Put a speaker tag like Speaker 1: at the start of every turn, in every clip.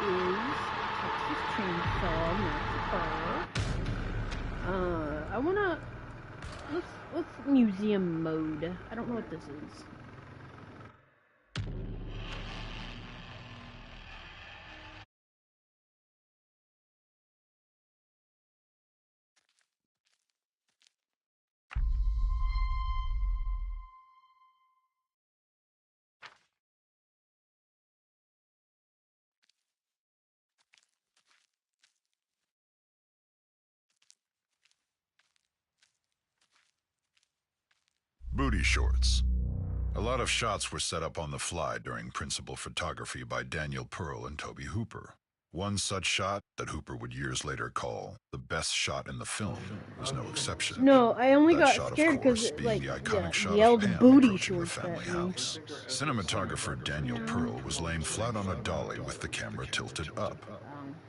Speaker 1: is Texas Chainsaw Massacre. I wanna let's museum mode. I don't know what this is.
Speaker 2: Booty shorts. A lot of shots were set up on the fly during principal photography by Daniel Pearl and Toby Hooper. One such shot, that Hooper would years later call the best shot in the film, was no exception.
Speaker 1: No, I only
Speaker 2: That
Speaker 1: got
Speaker 2: shot,
Speaker 1: scared
Speaker 2: of course,
Speaker 1: because
Speaker 2: being the iconic shot
Speaker 1: yelled
Speaker 2: of Pam
Speaker 1: booty
Speaker 2: approaching the
Speaker 1: shorts
Speaker 2: family
Speaker 1: at me.
Speaker 2: house. Cinematographer Daniel Pearl was laying flat on a dolly with the camera tilted up.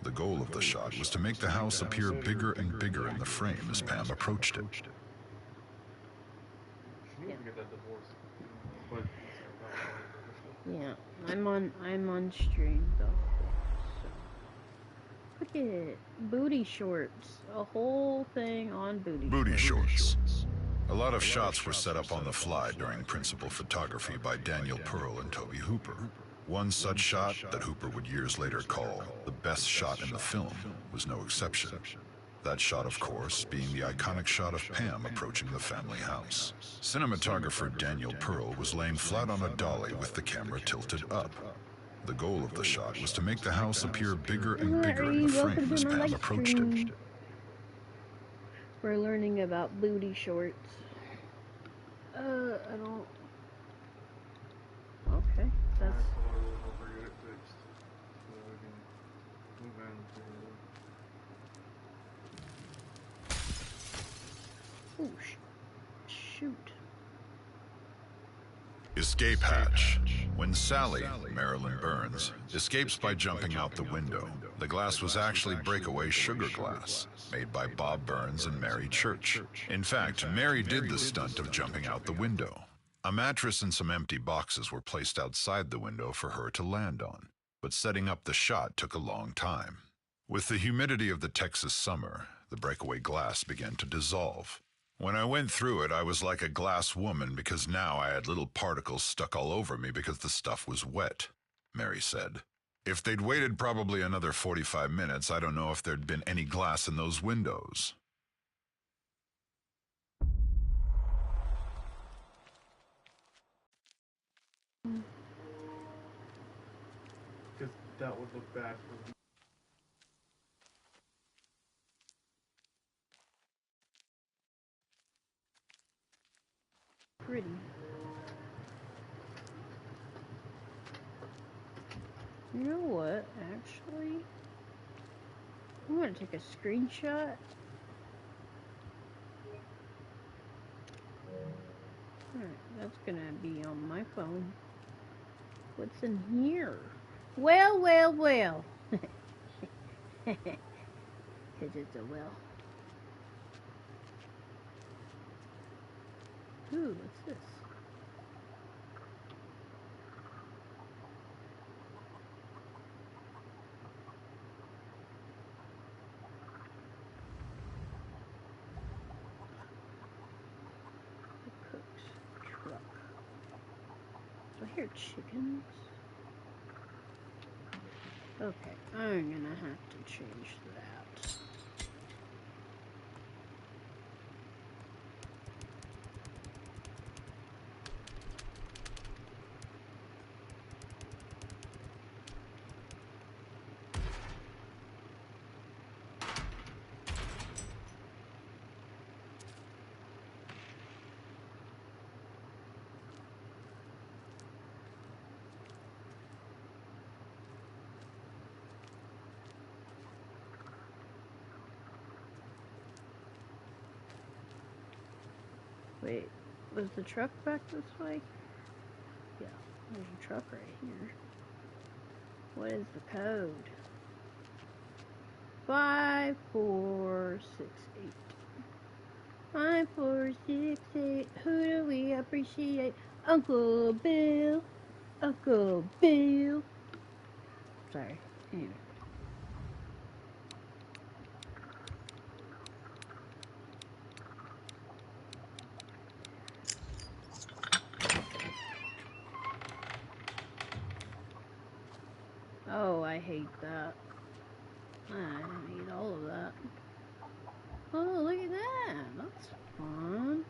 Speaker 2: The goal of the shot was to make the house appear bigger and bigger in the frame as Pam approached it.
Speaker 1: Yeah, I'm on stream though. So. Look at it, booty shorts. A whole thing on booty
Speaker 2: shorts. A lot of shots were set up on the fly during principal photography by Daniel Pearl and Toby Hooper. One such shot, that Hooper would years later call the best shot in the film, was no exception. That shot, of course, being the iconic shot of Pam approaching the family house. Cinematographer Daniel Pearl was laying flat on a dolly with the camera tilted up. The goal of the shot was to make the house appear bigger and bigger in the frame as Pam approached it.
Speaker 1: We're learning about booty shorts. I don't... Okay, that's... Oh, shoot.
Speaker 2: Escape hatch. When Sally, Marilyn Burns, escapes by jumping out the window, the glass was actually breakaway sugar glass, made by Bob Burns and Mary Church. In fact, Mary did the stunt of jumping out the window. A mattress and some empty boxes were placed outside the window for her to land on, but setting up the shot took a long time. With the humidity of the Texas summer, the breakaway glass began to dissolve. When I went through it, I was like a glass woman because now I had little particles stuck all over me because the stuff was wet, Mary said. If they'd waited probably another 45 minutes, I don't know if there'd been any glass in those windows.
Speaker 3: Because that would look bad for me.
Speaker 1: Pretty. You know what, actually? I'm gonna take a screenshot. Alright, that's gonna be on my phone. What's in here? Well. Because it's a well. Ooh, what's this? The cook's truck. Do I hear chickens? Okay, I'm gonna have to change that. Wait, was the truck back this way? Yeah, there's a truck right here. What is the code? 5468. 5468. Who do we appreciate? Uncle Bill. Uncle Bill. Sorry. Anyway. Oh, I hate that. I hate all of that. Oh, look at that. That's fun.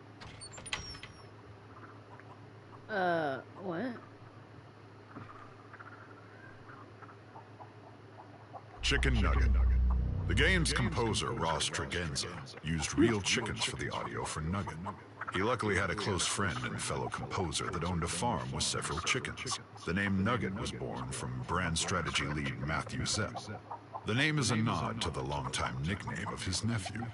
Speaker 1: What?
Speaker 2: Chicken Nugget. The game's composer, Ross Tregenza, used real chickens for the audio for Nugget. He luckily had a close friend and fellow composer that owned a farm with several chickens. The name Nugget was born from brand strategy lead Matthew Zepp. The name is a nod to the longtime nickname of his nephew.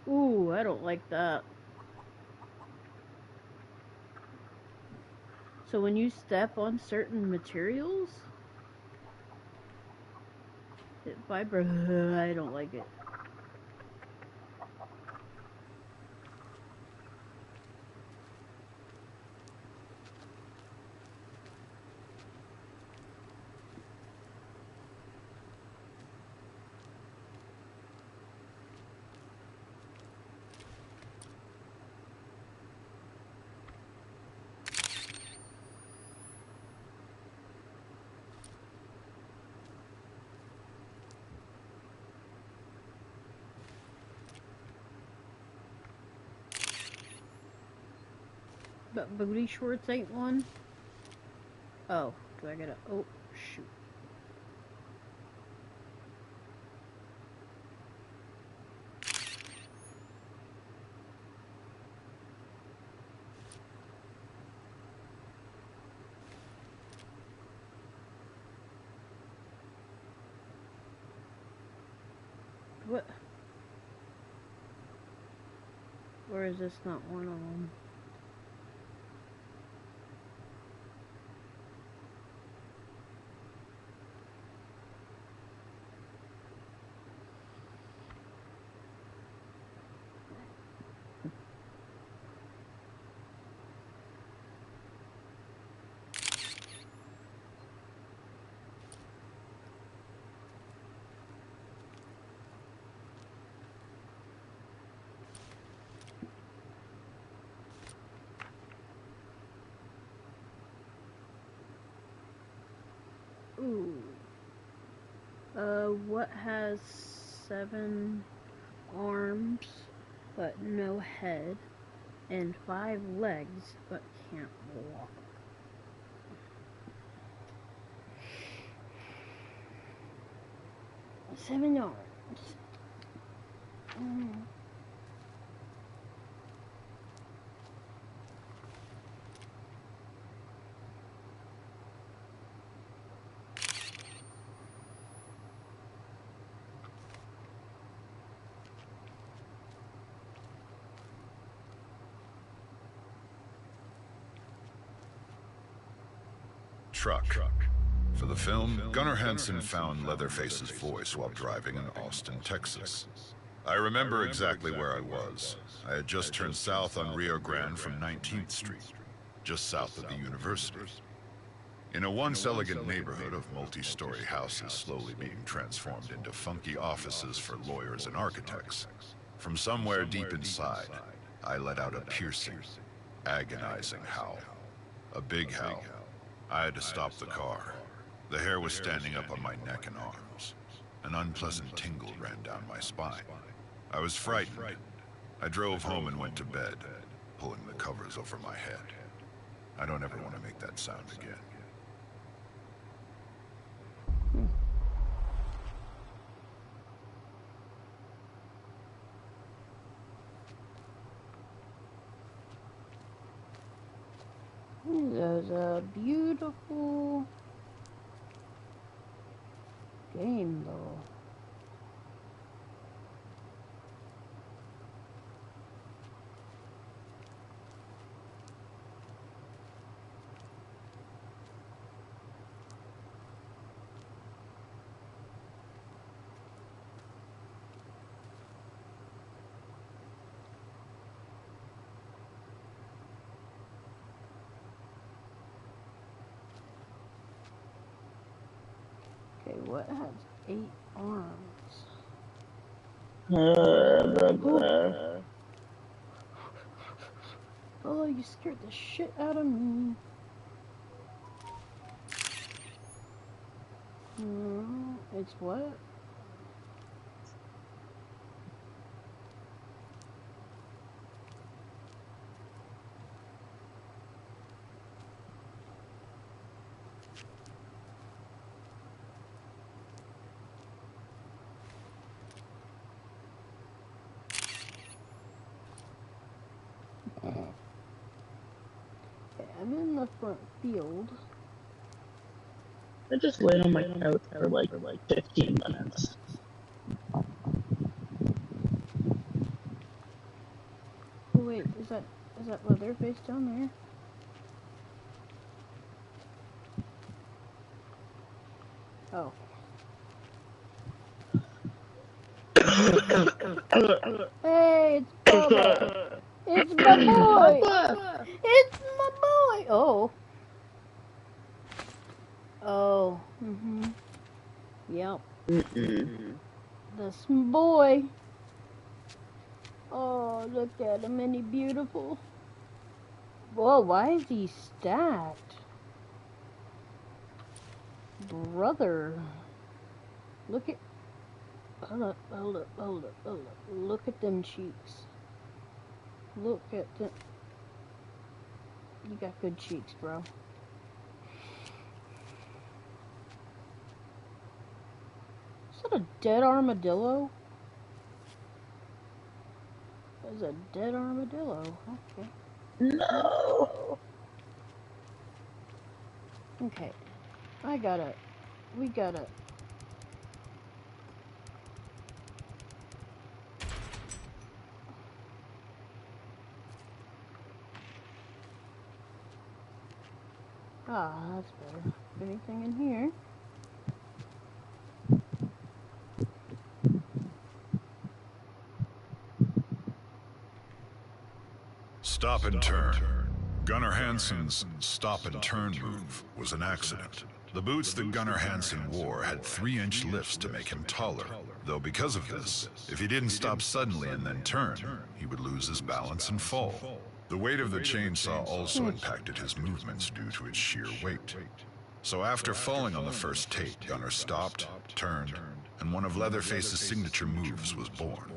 Speaker 1: Ooh, I don't like that. So when you step on certain materials, it vibrates. I don't like it. But booty shorts ain't one? Oh, do I gotta... Oh, shoot. What? Or is this not one of them? Ooh. What has 7 arms but no head and 5 legs but can't walk? Seven arms.
Speaker 2: Truck. For the film, Gunnar Hansen found Leatherface's voice while driving in Austin, Texas. I remember exactly where I was. I had just turned south on Rio Grande from 19th Street, just south of the university. In a once elegant neighborhood of multi-story houses slowly being transformed into funky offices for lawyers and architects, from somewhere deep inside, I let out a piercing, agonizing howl. A big howl. I had to stop the car. The hair was standing up on my neck and arms. An unpleasant tingle ran down my spine. I was frightened. I drove home and went to bed, pulling the covers over my head. I don't ever want to make that sound again.
Speaker 1: There's a beautiful game, though. what has 8 arms? Oh, you scared the shit out of me. It's what? I'm in the front field.
Speaker 4: I just laid on my couch for like 15 minutes.
Speaker 1: Oh wait, is that Leatherface down there? Oh. Hey, it's Bubba! It's my boy! It's my boy! Oh. Oh. Yep. This boy. Oh, look at him, and he's beautiful. Whoa, why is he stacked? Brother. Look at... Hold up. Look at them cheeks. Look at them. You got good cheeks, bro. Is that a dead armadillo? That's a dead armadillo. Okay.
Speaker 4: No.
Speaker 1: Okay. We gotta. Ah, that's better. Anything in here?
Speaker 2: Stop and turn. Gunnar Hansen's stop and turn move was an accident. The boots that Gunnar Hansen wore had 3-inch lifts to make him taller, though because of this, if he didn't stop suddenly and then turn, he would lose his balance and fall. The weight of the chainsaw also impacted his movements due to its sheer weight. So after falling on the first tape, Gunnar stopped, turned, and one of Leatherface's signature moves was born.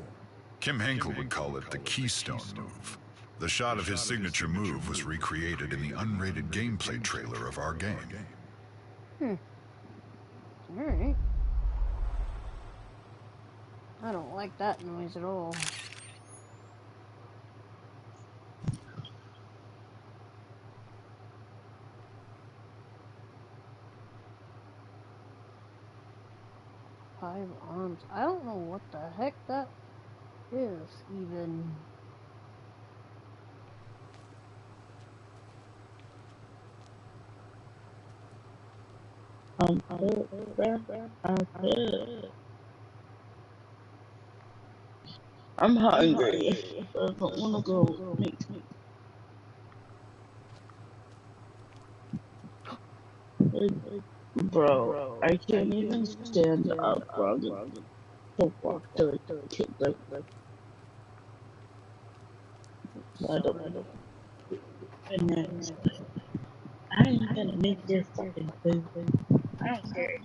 Speaker 2: Kim Henkel would call it the Keystone move. The shot of his signature move was recreated in the unrated gameplay trailer of our game.
Speaker 1: Alright. I don't like that noise at all. Five arms. I don't know what the heck that is, even.
Speaker 4: I'm hungry. I don't want to go make Bro, I can't even stand up, bro. To walk to the kid, like, I don't know. I ain't gonna make this fucking food. I don't care.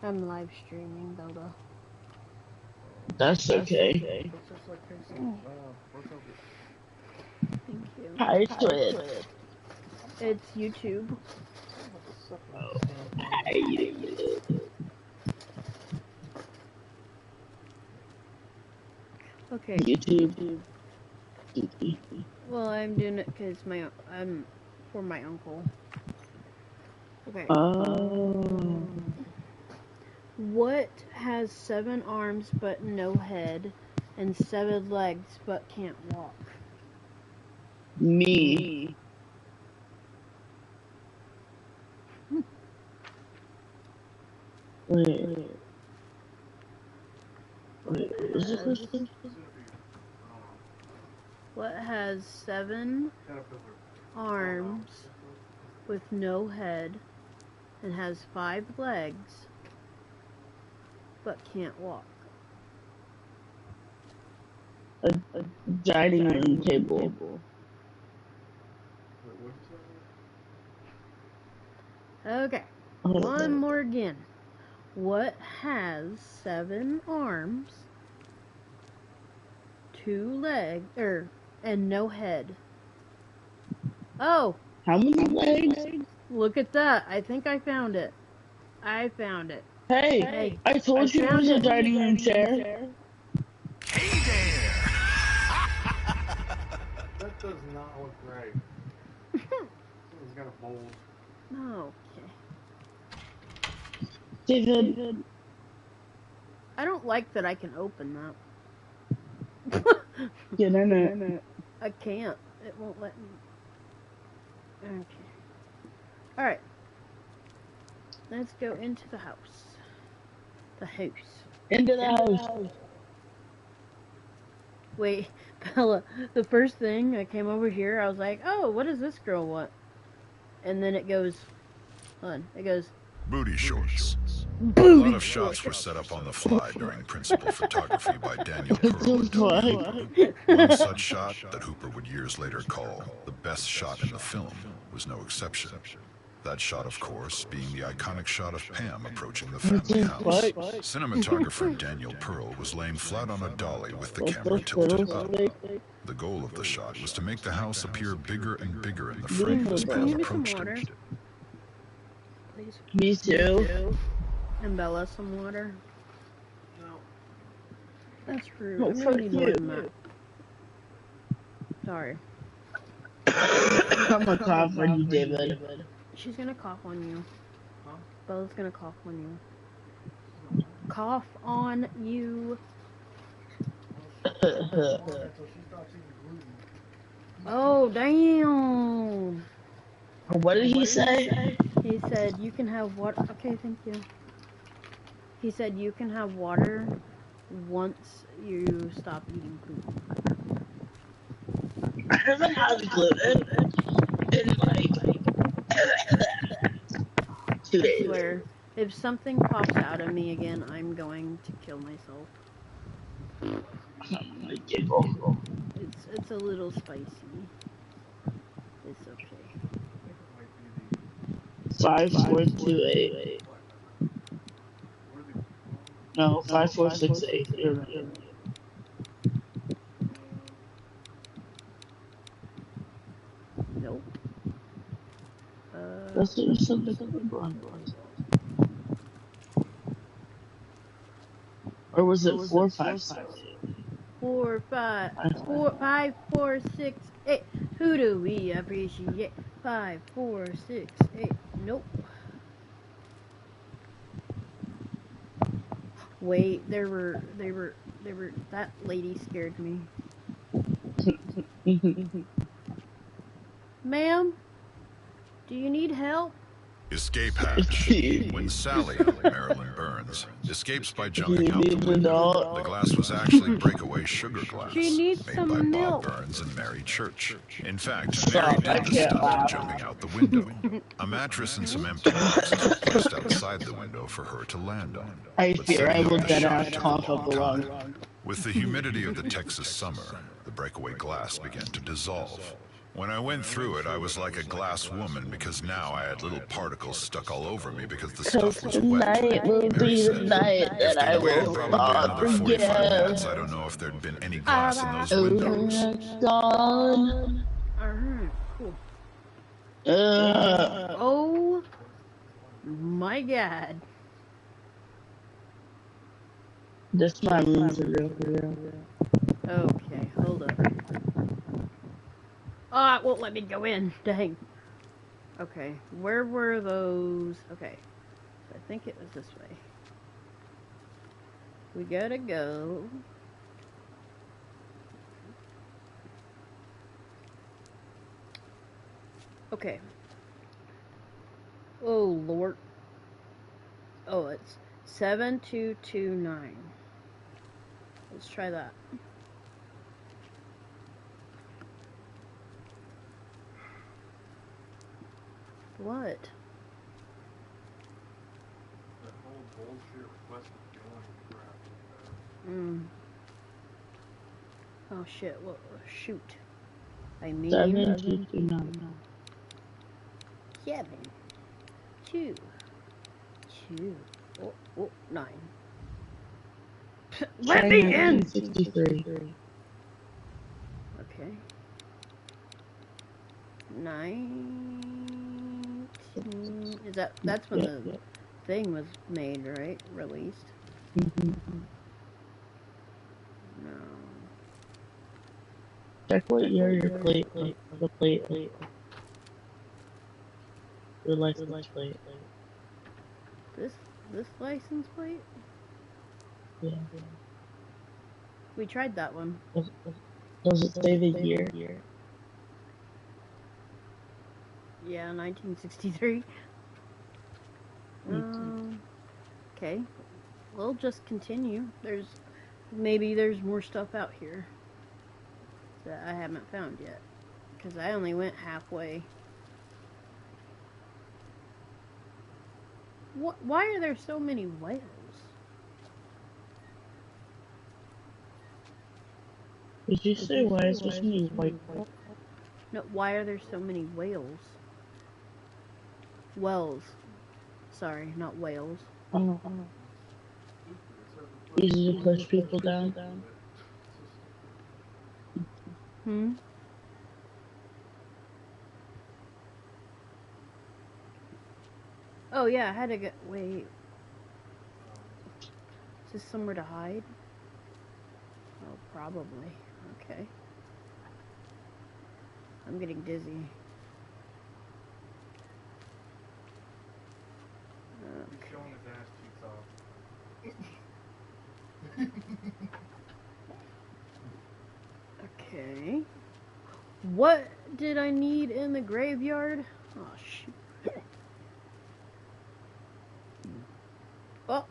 Speaker 1: I'm live streaming, Zelda.
Speaker 4: That's okay.
Speaker 1: Thank you.
Speaker 4: Hi, Twitch.
Speaker 1: It's YouTube.
Speaker 4: Hi.
Speaker 1: Okay.
Speaker 4: YouTube.
Speaker 1: Well, I'm doing it because I'm for my uncle. Okay. What has 7 arms but no head, and 7 legs but can't walk?
Speaker 4: Me. Wait, is this?
Speaker 1: What has 7 arms with no head and has 5 legs but can't walk.
Speaker 4: A dining room table.
Speaker 3: Wait, what'd you say?
Speaker 1: Okay, one more again. What has 7 arms, 2 legs, and no head? Oh,
Speaker 4: How many legs?
Speaker 1: look at that. I think I found it. I found it.
Speaker 4: Hey, I told you it was a dining room chair.
Speaker 2: Hey there!
Speaker 3: That does not look right. Someone's got a mold.
Speaker 1: Okay.
Speaker 4: David.
Speaker 1: I don't like that I can open that.
Speaker 4: Get in it.
Speaker 1: I can't. It won't let me. Okay. Alright. Let's go into the house. The house.
Speaker 4: Into the house.
Speaker 1: Wait, Bella, the first thing I came over here, I was like, oh, what does this girl want? And then it goes, hold on, it goes,
Speaker 2: Booty shorts. A
Speaker 1: booty
Speaker 2: lot of shots were set up on the fly during principal photography by Daniel Pearl and Tony Hooper. One such shot that Hooper would years later call the best shot in the film was no exception. That shot, of course, being the iconic shot of Pam approaching the family house. Cinematographer Daniel Pearl was laying flat on a dolly with the camera tilted up. The goal of the shot was to make the house appear bigger and bigger in the frame as
Speaker 1: Can
Speaker 2: Pam
Speaker 1: you get some
Speaker 2: approached
Speaker 1: water?
Speaker 2: it.
Speaker 1: Please.
Speaker 4: Me too.
Speaker 1: And Bella some water.
Speaker 3: No.
Speaker 1: That's rude.
Speaker 4: No,
Speaker 1: I'm
Speaker 4: for
Speaker 1: gonna need more
Speaker 4: you.
Speaker 1: than that. Sorry.
Speaker 4: I'm gonna cough on you, David.
Speaker 1: She's gonna cough on you.
Speaker 3: Huh?
Speaker 1: Bella's gonna cough on you. Cough on you.
Speaker 3: Until she stops eating gluten.
Speaker 1: Oh, damn.
Speaker 4: What did he say?
Speaker 1: He said you can have water. Okay, thank you. He said you can have water once you stop eating gluten.
Speaker 4: I haven't had gluten in like 2
Speaker 1: I
Speaker 4: days.
Speaker 1: swear, if something pops out of me again, I'm going to kill myself. It's a little spicy. It's okay.
Speaker 3: I think it might be
Speaker 4: 5428.
Speaker 3: where the
Speaker 4: No, 5468. You're right.
Speaker 1: Nope.
Speaker 4: That's what something was. Or was it 4568?
Speaker 1: 4, 5, 6, 8. Who do we appreciate? 5, 4, 6, 8. Nope. Wait, they were. That lady scared me. Ma'am, do you need help?
Speaker 2: Escape hatch. When Sally, Marilyn Burns, escapes by jumping out the window, the glass was actually breakaway sugar glass
Speaker 1: She needs
Speaker 2: made
Speaker 1: some
Speaker 2: by
Speaker 1: milk.
Speaker 2: Bob Burns and Mary Church. In fact, Mary did the stunt of jumping out the window. A mattress and some empty boxes were placed outside the window for her to land on.
Speaker 4: I
Speaker 2: But
Speaker 4: fear I
Speaker 2: setting
Speaker 4: will
Speaker 2: up the
Speaker 4: get
Speaker 2: shot
Speaker 4: out
Speaker 2: took a
Speaker 4: cough up
Speaker 2: long
Speaker 4: a
Speaker 2: time.
Speaker 4: lung.
Speaker 2: With the humidity of the Texas summer, the breakaway glass began to dissolve. When I went through it, I was like a glass woman because now I had little particles stuck all over me because the stuff was wet.
Speaker 4: Tonight will
Speaker 2: Mary
Speaker 4: be the
Speaker 2: said,
Speaker 4: night
Speaker 2: if
Speaker 4: that I
Speaker 2: they'd waited
Speaker 4: will
Speaker 2: probably
Speaker 4: not
Speaker 2: another 45 minutes,
Speaker 4: forget.
Speaker 2: I don't know if there'd been any glass in those
Speaker 4: Oh,
Speaker 2: windows.
Speaker 4: it's gone.
Speaker 1: Alright, cool.
Speaker 4: Uh,
Speaker 1: Oh my god.
Speaker 4: this my room for real.
Speaker 1: Okay, hold up. Ah, it won't let me go in. Dang. Okay, where were those? Okay, so I think it was this way. We gotta go. Okay. Oh, Lord. Oh, it's 7229. Let's try that. What?
Speaker 3: That whole bullshit requested join crap.
Speaker 1: Oh shit, well, shoot. I mean,
Speaker 4: 7-2-2-9.
Speaker 1: 7, 2, 2, oh, 9. Let me in!
Speaker 4: 1963.
Speaker 1: Okay. 19... That's when the thing was made, right? Released? No.
Speaker 4: Check what year your plate, the plate, your license plate.
Speaker 1: This license plate?
Speaker 4: Yeah.
Speaker 1: We tried that one.
Speaker 4: Does it say the year?
Speaker 1: Yeah, 1963. Okay. We'll just continue. Maybe there's more stuff out here that I haven't found yet. Because I only went halfway. Why are there so many whales?
Speaker 4: Did you say why is there so many white cups?
Speaker 1: No, why are there so many whales? Wells. Sorry, not whales.
Speaker 4: Oh. Easy to push people down.
Speaker 1: Oh yeah, I had to get... Wait. Is this somewhere to hide? Oh, probably. Okay. I'm getting dizzy.
Speaker 3: He's showing his ass cheeks off.
Speaker 1: Okay. What did I need in the graveyard? Oh, shoot. Oh,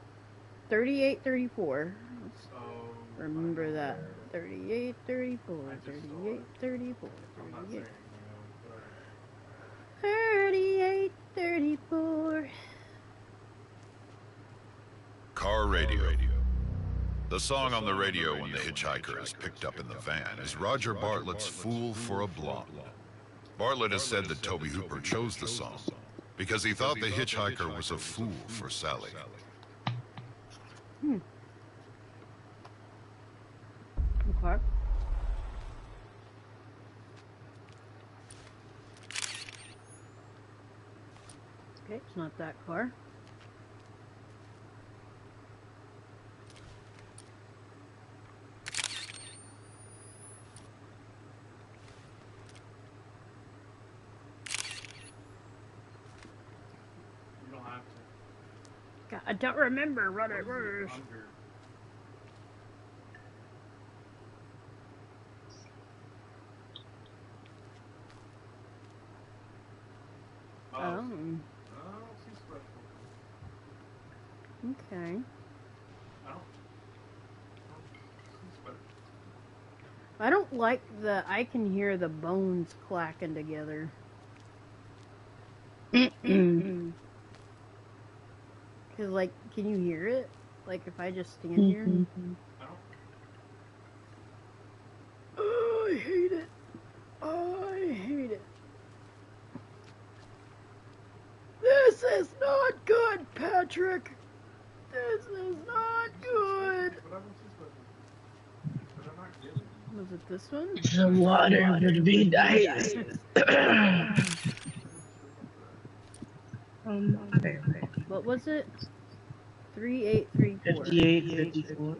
Speaker 1: 3834. Let's remember that. 3834. 3834. 3834.
Speaker 2: Car radio. The song on the radio when the hitchhiker is picked up in the van is Roger Bartlett's Fool for a Blonde. Bartlett has said that Toby Hooper chose the song because he thought the hitchhiker was a fool for Sally.
Speaker 1: Okay. Okay, it's not that car.
Speaker 3: You don't have to.
Speaker 1: God, I don't remember what it was. Oh. Okay. I don't like I can hear the bones clacking together. Cause like, can you hear it? Like if I just stand here? Oh, I hate it. Oh, I hate it. This is not good, Patrick. This is not good. Was it this one?
Speaker 4: The water would be nice.
Speaker 1: What was it? 3834.
Speaker 4: 58-54.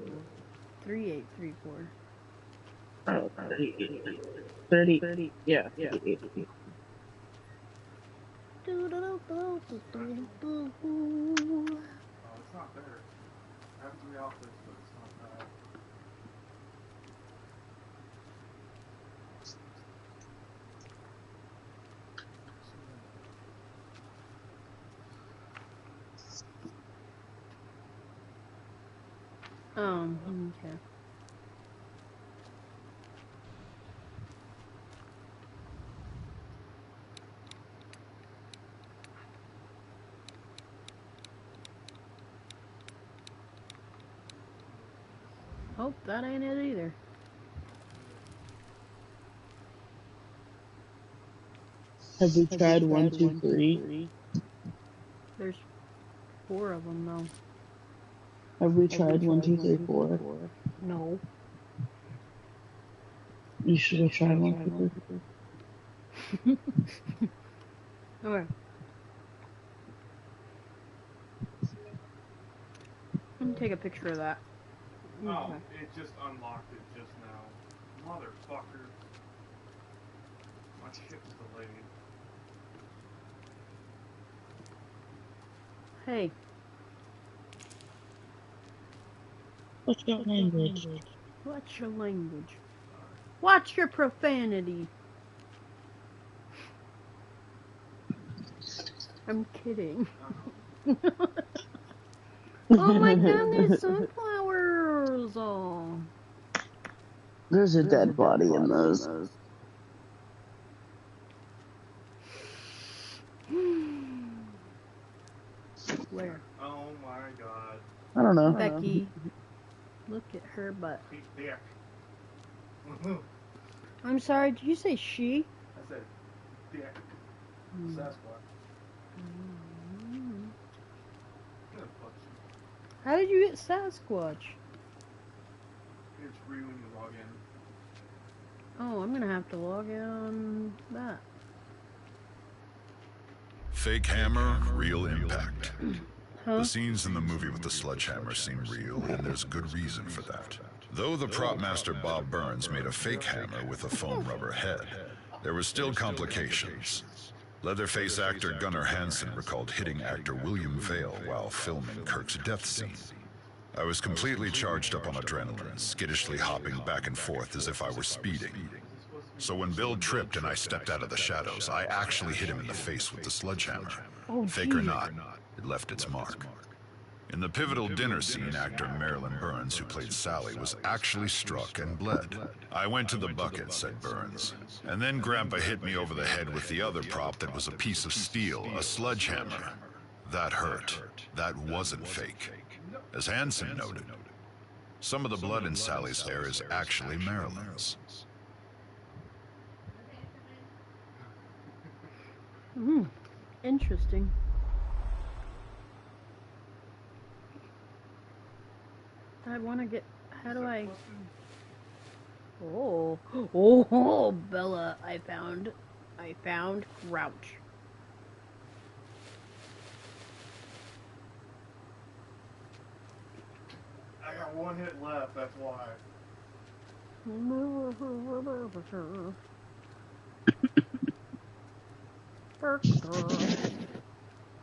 Speaker 1: 3834.
Speaker 4: Oh, 30. Yeah, 38.
Speaker 3: Oh, it's not there. I have 3 outfits, but it's not that.
Speaker 1: Okay. Oh, that ain't it either.
Speaker 4: Have we tried 1, 2, 3?
Speaker 1: There's 4 of them though.
Speaker 4: Have we tried 1, 2, 3, 4?
Speaker 1: No.
Speaker 4: You should have tried 1, 2, 3.
Speaker 1: Okay. Let me take a picture of that.
Speaker 3: Oh,
Speaker 1: Okay.
Speaker 3: it just unlocked it just now. Motherfucker. My ship's delayed.
Speaker 1: Hey.
Speaker 4: What's your language?
Speaker 1: What's your language? Watch your profanity. I'm kidding. Oh my god, there's sunflowers! Oh.
Speaker 4: There's a dead body in those.
Speaker 1: Where?
Speaker 3: Oh my god.
Speaker 4: I don't know.
Speaker 1: Becky. Look at her butt.
Speaker 3: Big dick.
Speaker 1: I'm sorry, did you say she?
Speaker 3: I said dick. Sasquatch. Gonna punch you.
Speaker 1: How did you get Sasquatch?
Speaker 3: It's free when you log in.
Speaker 1: Oh, I'm gonna have to log in on that.
Speaker 2: Fake hammer, real impact.
Speaker 1: Huh?
Speaker 2: The scenes in the movie with the sledgehammer seem real, and there's good reason for that. Though the prop master Bob Burns made a fake hammer with a foam rubber head, there were still complications. Leatherface actor Gunnar Hansen recalled hitting actor William Vale while filming Kirk's death scene. I was completely charged up on adrenaline, skittishly hopping back and forth as if I were speeding. So when Bill tripped and I stepped out of the shadows, I actually hit him in the face with the sledgehammer.
Speaker 1: Oh,
Speaker 2: Fake or
Speaker 1: geez.
Speaker 2: not, it left its mark. In the pivotal dinner scene, actor Marilyn Burns, who played Sally, was actually struck and bled. I went to the bucket, said Burns, and then Grandpa hit me over the head with the other prop that was a piece of steel, a sledgehammer. That hurt. That wasn't fake. As Hansen noted, some of the blood in Sally's hair is actually Marilyn's.
Speaker 1: Interesting. I want to get. How do I? Oh, Bella! I found Crouch.
Speaker 3: I got 1 hit left, that's why.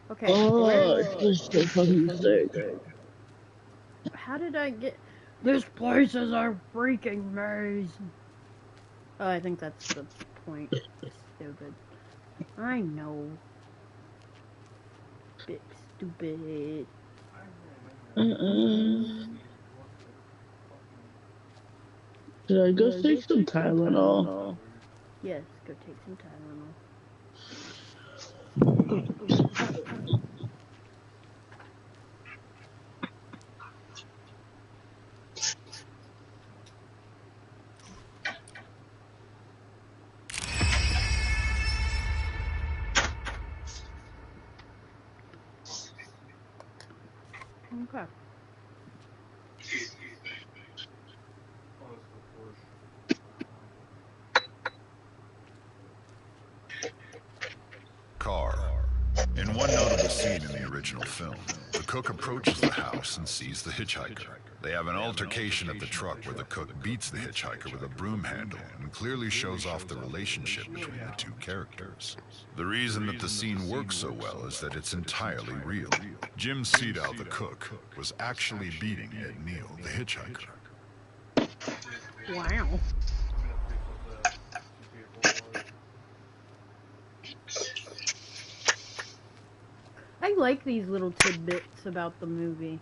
Speaker 1: Okay.
Speaker 4: Oh, it's just so fucking sick.
Speaker 1: How did I get? This place is a freaking maze. Oh, I think that's the point. Stupid. I know. Big stupid.
Speaker 4: Did I go take some Tylenol?
Speaker 1: Yes, go take some Tylenol. Okay.
Speaker 2: Car. In one notable scene in the original film, the cook approaches the house and sees the hitchhiker. They have an altercation at the truck where the cook beats the hitchhiker with a broom handle and clearly shows off the relationship between the two characters. The reason that the scene works so well is that it's entirely real. Jim Seedow, the cook, was actually beating Ed Neal, the hitchhiker.
Speaker 1: Wow. I like these little tidbits about the movie.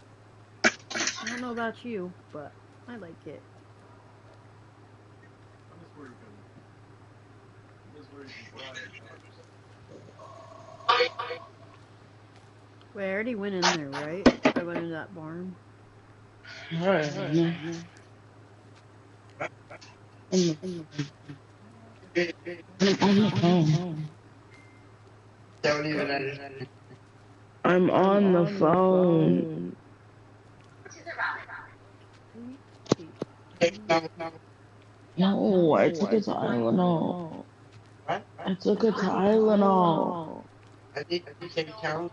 Speaker 1: I don't know about you, but I like it. Wait, I already went in there, right? I went in that barn.
Speaker 4: Alright. I'm on the phone.
Speaker 5: Don't even understand.
Speaker 4: I'm on the phone. No, I took a Tylenol.
Speaker 5: What?
Speaker 4: I took a Tylenol.
Speaker 5: I need to take count.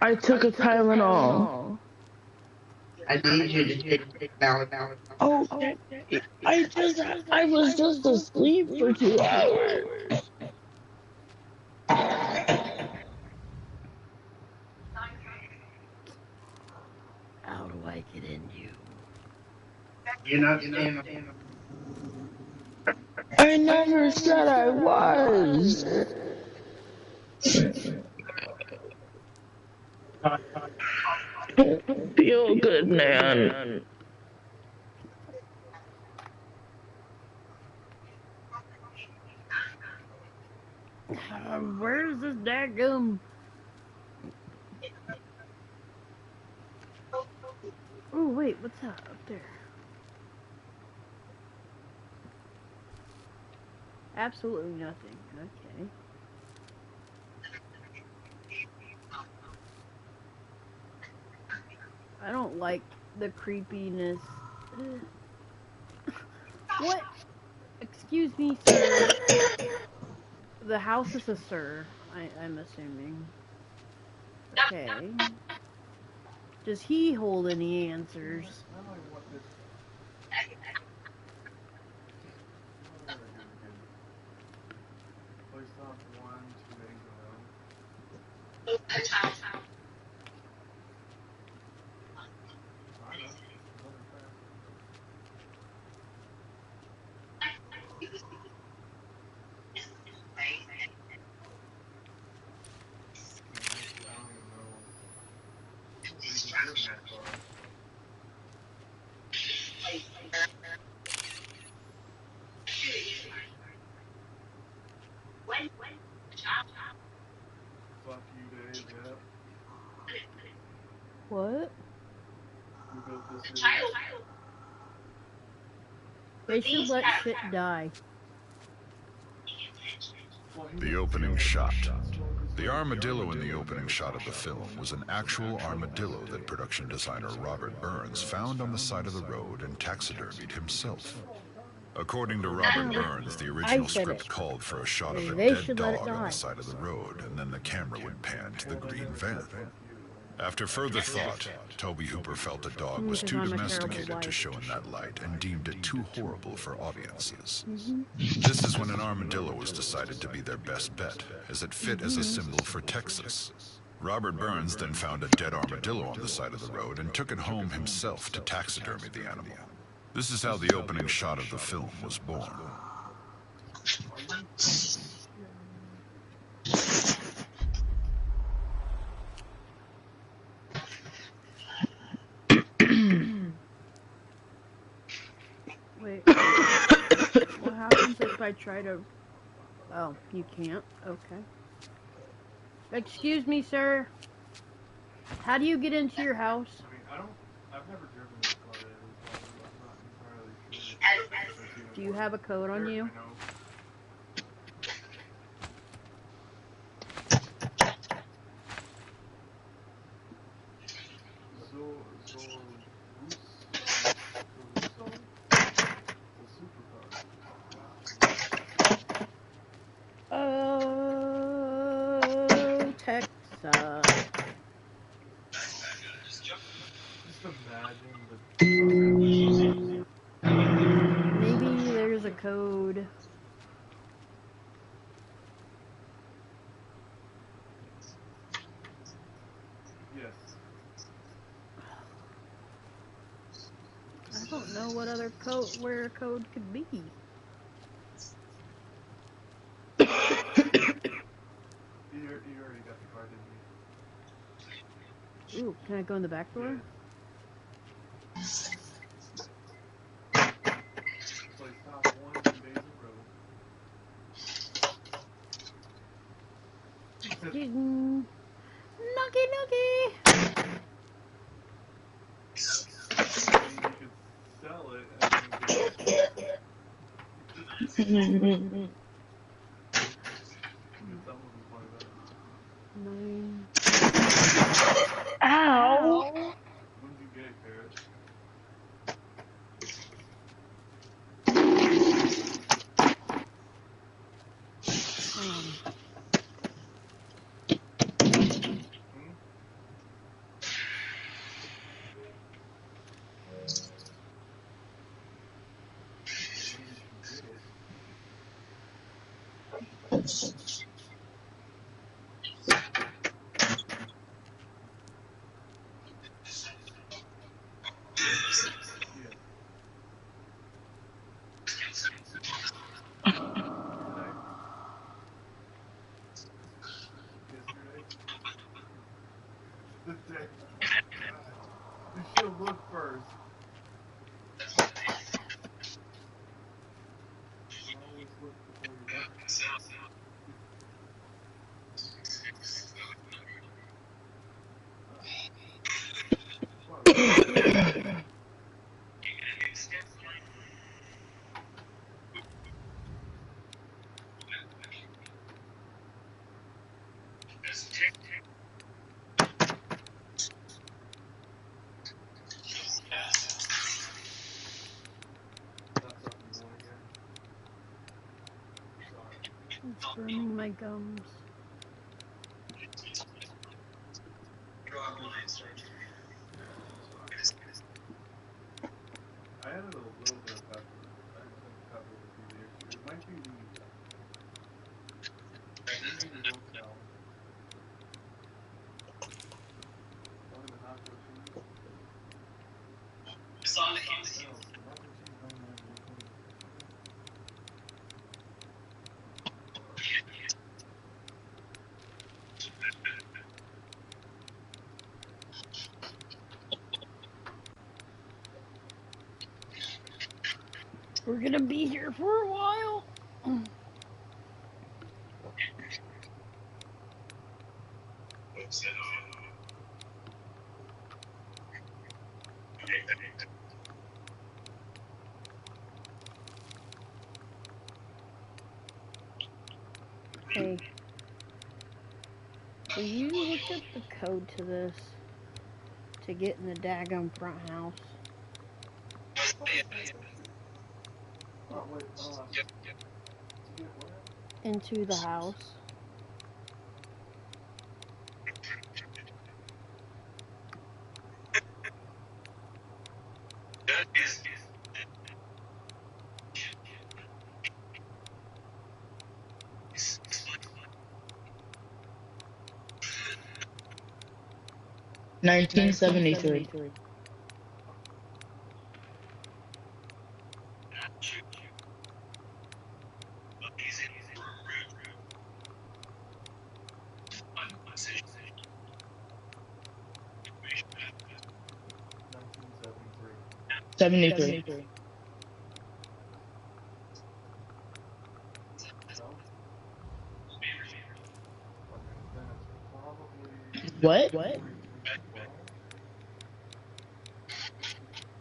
Speaker 4: I took a Tylenol.
Speaker 5: I need you to take now.
Speaker 4: Oh, I was just asleep for 2 hours.
Speaker 1: How do I get in you?
Speaker 5: You're not staying.
Speaker 4: I never said I was. Feel good, man.
Speaker 1: Where's this daggum? Oh, wait, what's that up there? Absolutely nothing. Okay. I don't like the creepiness. What? Excuse me, sir. The house is a sir, I'm assuming. Okay. Does he hold any answers?
Speaker 3: I don't even want this. What did I do again? Placed off 2 days ago. I know. Another fact. Honestly, I don't even know what we're even getting that far. Fuck you, Dave. Yep.
Speaker 1: What?
Speaker 3: Who built this idiot?
Speaker 1: They should let shit die.
Speaker 3: Well, he
Speaker 2: The
Speaker 3: didn't
Speaker 2: opening
Speaker 3: steal
Speaker 2: shot.
Speaker 3: it. Stole his
Speaker 2: The
Speaker 3: way.
Speaker 2: armadillo in the opening shot of the film was an actual armadillo that production designer Robert Burns found on the side of the road and taxidermied himself. According to Robert Burns, the original
Speaker 1: said
Speaker 2: script
Speaker 1: it.
Speaker 2: called for a shot of a
Speaker 1: They
Speaker 2: dead
Speaker 1: should let it
Speaker 2: dog on
Speaker 1: die.
Speaker 2: the side of the road, and then the camera would pan to the
Speaker 3: Well, they
Speaker 2: green
Speaker 3: never
Speaker 2: van.
Speaker 3: said fuck you.
Speaker 2: After further thought, Toby Hooper felt the dog was
Speaker 1: Because
Speaker 2: too
Speaker 1: I'm a terrible
Speaker 2: domesticated to
Speaker 1: wife.
Speaker 2: show in that light and deemed it too horrible for audiences.
Speaker 1: Mm-hmm.
Speaker 2: This is when an armadillo was decided to be their best bet, as it fit as a symbol for Texas. Robert Burns then found a dead armadillo on the side of the road and took it home himself to taxidermy the animal. This is how the opening shot of the film was born.
Speaker 1: Wait. What happens if I try to... Oh, you can't? Okay. Excuse me, sir. How do you get into your house?
Speaker 3: I mean, I've never driven this car yet, so I'm not entirely sure.
Speaker 1: Do you have a code on you?
Speaker 3: I know.
Speaker 1: Texas.
Speaker 3: Just imagine the
Speaker 1: Maybe there's a code.
Speaker 3: Yes.
Speaker 1: I don't know what other code, where a code could be.
Speaker 3: You already got the car, didn't you?
Speaker 1: Ooh, can I go in the back door?
Speaker 3: Yeah. Place top 2 days in row.
Speaker 1: Nookie nookie!
Speaker 3: I mean, you could sell it and then Some of them play that.
Speaker 1: 9.
Speaker 4: Ow!
Speaker 3: When'd you get it, Carrot? Hmm? When did you get it? Yeah. Today? Yesterday? Today? God. You should look first. Always look before you look. What? Not something you want to hear? Sorry.
Speaker 1: It's burning my gums.
Speaker 3: I added a little bit of pepper. I just think pepper would be the issue. It might be weed though. Maybe the don't tell. Don't even nacho cheese. No, nacho cheese don't have anything.
Speaker 1: We're gonna be here for a while. Hey, will you look up the code to this to get in the daggum front house?
Speaker 3: Oh, wait, to get where?
Speaker 1: Into the house.
Speaker 4: Nineteen 1973.
Speaker 3: $1973.
Speaker 4: 73.
Speaker 3: No? Okay, then it's probably
Speaker 4: What?
Speaker 3: 312.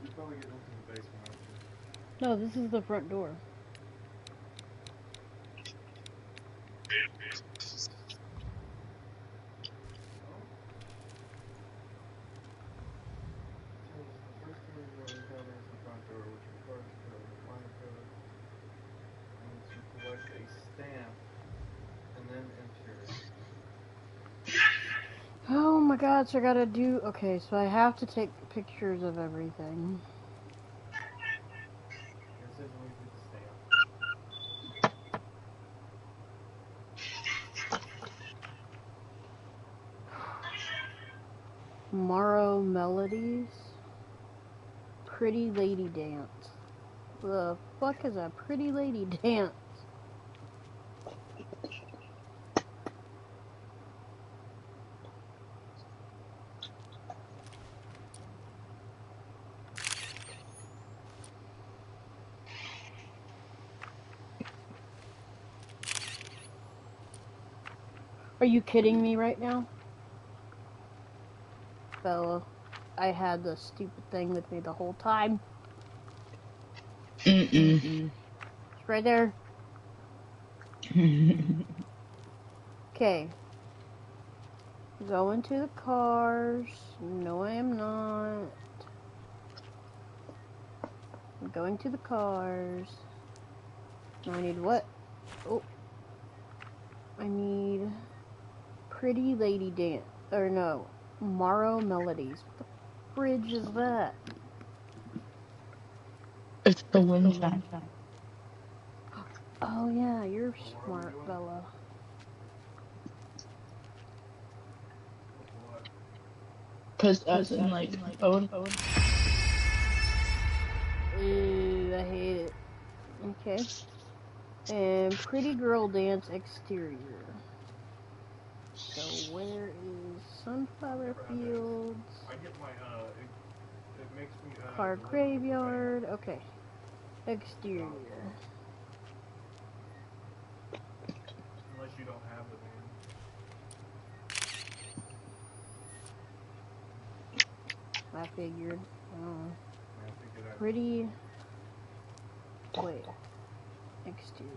Speaker 3: You're probably getting into the basement, aren't you?
Speaker 1: No, this is the front door.
Speaker 3: No? So the first door you will encounter is the front door, which requires you to find a code and to collect a stamp and then enter it.
Speaker 1: Oh my god, so I gotta do. Okay, so I have to take pictures of everything.
Speaker 3: It says when you do the stamp.
Speaker 1: Morrow Melodies. Pretty Lady Dance. The fuck is a Pretty Lady Dance? Are you kidding me right now? Fella, I had the stupid thing with me the whole time.
Speaker 4: Mm-mm.
Speaker 1: It's right there. Okay. Going to the cars. No, I am not. I'm going to the cars. I need what? Oh. I need Pretty Lady Dance. Or no. Morrow Melodies. What the fridge is that?
Speaker 4: It's the wind chime.
Speaker 1: Oh yeah, you're
Speaker 3: So what are we
Speaker 1: smart,
Speaker 3: doing?
Speaker 1: Bella.
Speaker 3: What?
Speaker 4: Cause as in like phone.
Speaker 1: Ew, I hate it. Okay. And Pretty Girl Dance Exterior. So where is Sunflower
Speaker 3: Never had this.
Speaker 1: Fields?
Speaker 3: I get my it makes me
Speaker 1: Car
Speaker 3: deliver with the van.
Speaker 1: Graveyard. Okay. Exterior.
Speaker 3: Unless you don't have the van.
Speaker 1: I figured. Oh.
Speaker 3: I figured I'd
Speaker 1: Pretty. Wait. Exterior.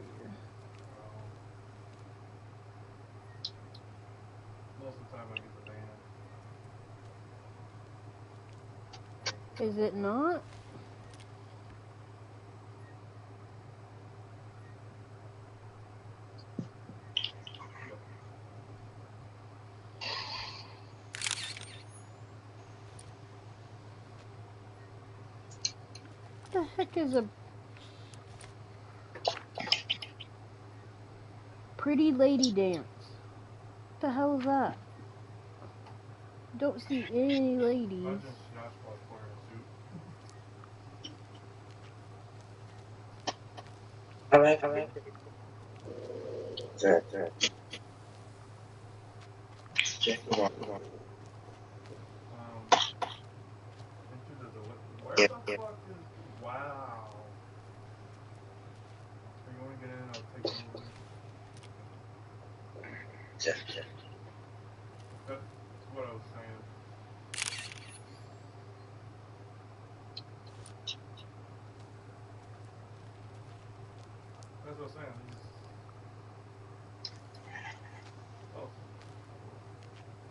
Speaker 3: most of the time I get the van.
Speaker 1: Is it not? What the heck is a Pretty Lady Dance? What the hell is that? Don't see any ladies.
Speaker 3: Imagine Josh was wearing a suit.
Speaker 5: I like it.
Speaker 3: Into the where
Speaker 5: Yeah,
Speaker 3: the
Speaker 5: yeah.
Speaker 3: fuck is wow. If you want to get in, I'll take you with me. That's what I was saying. That's what I was saying. Oh,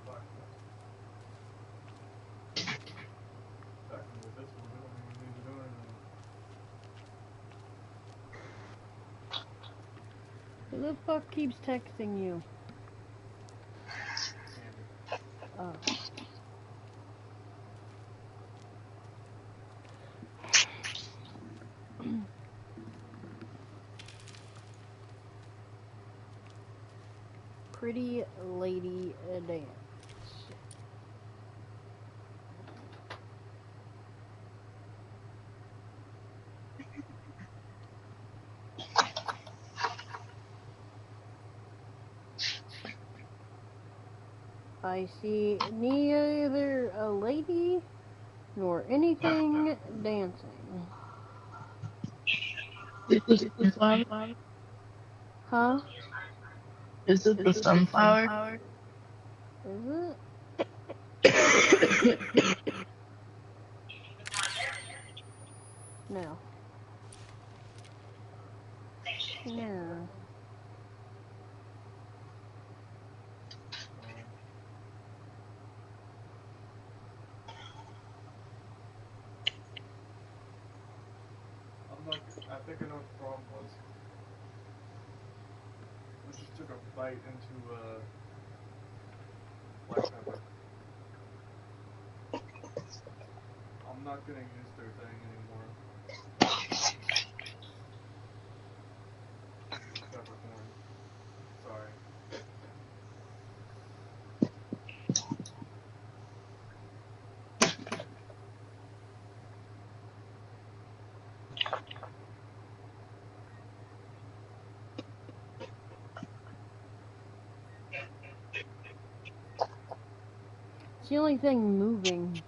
Speaker 3: fuck. Exactly what this was doing. We need to do anything.
Speaker 1: Who the fuck keeps texting you?
Speaker 3: Candy.
Speaker 1: Oh. Pretty Lady Dance. I see neither a lady nor anything dancing.
Speaker 4: Is it the sunflower?
Speaker 1: Huh?
Speaker 4: Is it the sunflower?
Speaker 1: Is it? No. No.
Speaker 3: I'm like, I think I know what the problem was. We just took a bite into black pepper. I'm not gonna use their thing anymore. Peppercorn. Sorry.
Speaker 1: It's the only thing moving.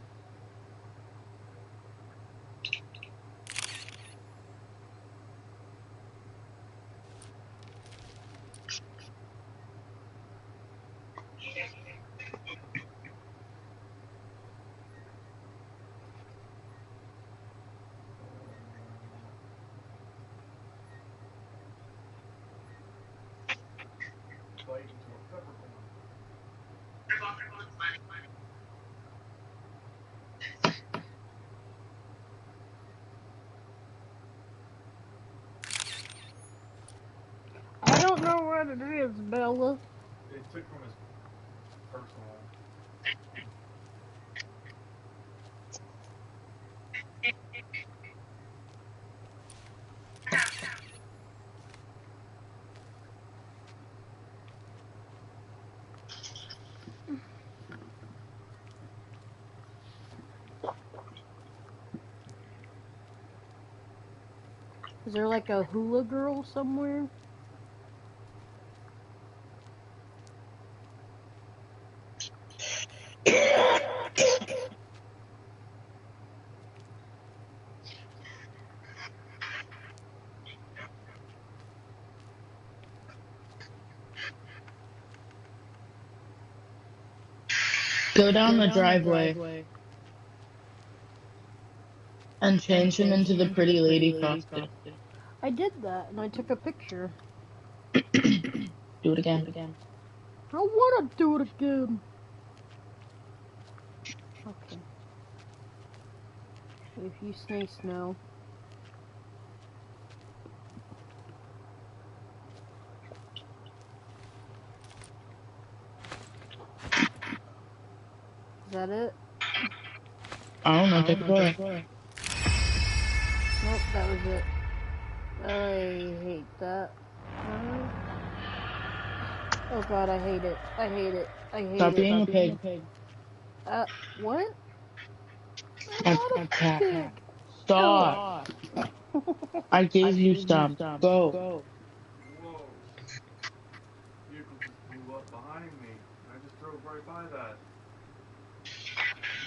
Speaker 1: it is, Bella.
Speaker 3: It took from his personal.
Speaker 1: Is there like a hula girl somewhere?
Speaker 4: Go down the driveway and change him into the pretty lady costume.
Speaker 1: I did that and I took a picture.
Speaker 4: Do it again.
Speaker 1: I want to do it again. Okay. If you say snow. Is that it?
Speaker 4: I don't know, take a photo.
Speaker 1: Nope, that was it. I hate that. Oh god, I hate it. I hate it. I hate
Speaker 4: Stop
Speaker 1: it.
Speaker 4: being a pig.
Speaker 1: What?
Speaker 4: A
Speaker 1: I'm not a
Speaker 4: cat.
Speaker 1: pig.
Speaker 4: Stop. I gave you some. Go.
Speaker 3: Whoa! Vehicle just blew up behind me. I just drove right by that.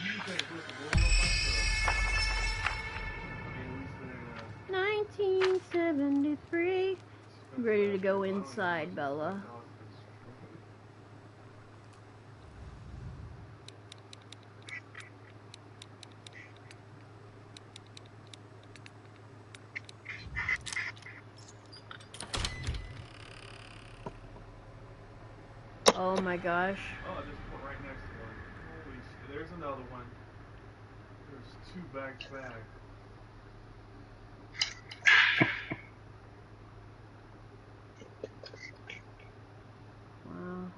Speaker 3: You think this blew up I mean, at least they,
Speaker 1: 1973. Ready to go inside, Bella. Oh my gosh.
Speaker 3: Oh, I just put right next to one. Holy shit, there's another one. There's two back to back.
Speaker 1: Wow.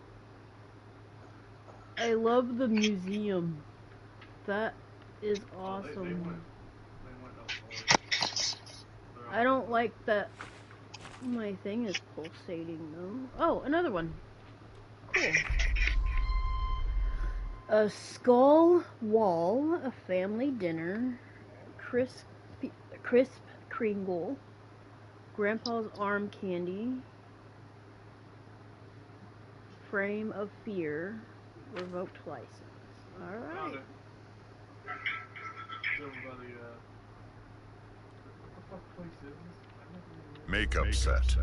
Speaker 1: I love the museum. That is awesome.
Speaker 3: They went up for it.
Speaker 1: I don't like that my thing is pulsating though. Oh, another one. Cool. A skull wall, a family dinner, crisp Kringle, Grandpa's arm candy, frame of fear, revoked license. Alright.
Speaker 3: Found it. Still by the, what the fuck place is this?
Speaker 2: Makeup set.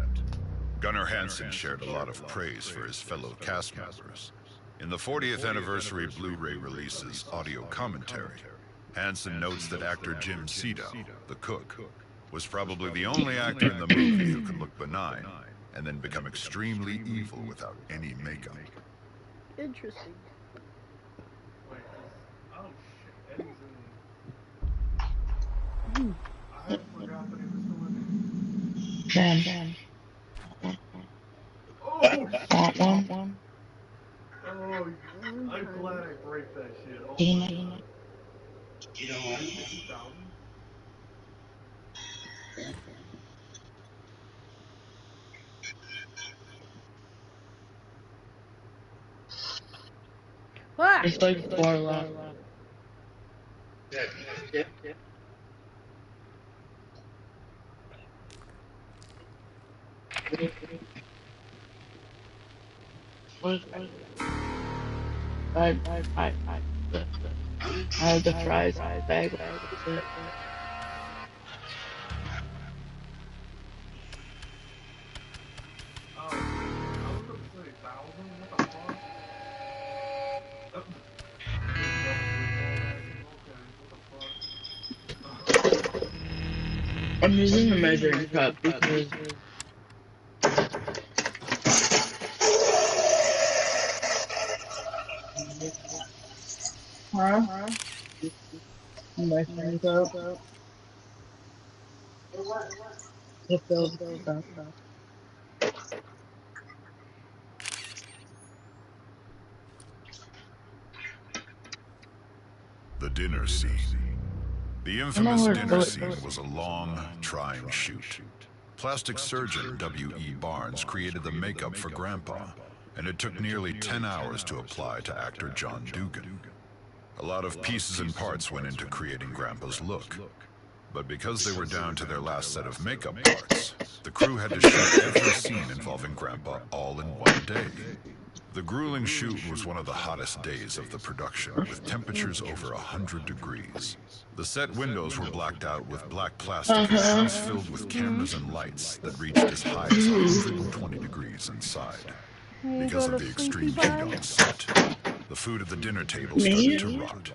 Speaker 2: Gunnar Hansen shared a lot of praise for his fellow cast members. In the 40th anniversary Blu-ray release's audio commentary, Hansen notes that actor Jim Cedo, the cook, was probably the only actor in the movie who could look benign and then become extremely evil without any makeup.
Speaker 1: Interesting.
Speaker 3: Wait, oh shit, Eddie's in. I forgot that he was still in
Speaker 4: Damn.
Speaker 3: it. Oh shit!
Speaker 4: That one.
Speaker 3: Oh, I'm glad I break that shit. Oh
Speaker 4: Damn
Speaker 3: my
Speaker 4: it.
Speaker 3: god.
Speaker 5: You know what?
Speaker 3: 50,000?
Speaker 1: Ah!
Speaker 4: It's like 4 left.
Speaker 5: Yeah.
Speaker 4: What? I have the fries bag.
Speaker 3: Oh, I was about to say 1,000? What the fuck? Oh. Okay, what the fuck?
Speaker 4: I'm using the measuring cup because measuring cup. It feels stuff.
Speaker 2: The dinner scene. The infamous dinner scene was a long, trying shoot. Plastic surgeon W.E. Barnes created the makeup for Grandpa, and it took nearly 10 hours to apply to actor John Dugan. A lot of pieces and parts went into creating Grandpa's look. But because they were down to their last set of makeup parts, the crew had to shoot every scene involving Grandpa all in one day. The grueling shoot was one of the hottest days of the production, with temperatures over 100 degrees. The set windows were blacked out with black plastic and house filled with cameras and lights that reached as high as 120 degrees inside. Because of the extreme heat on set, the food at the dinner table started to rot.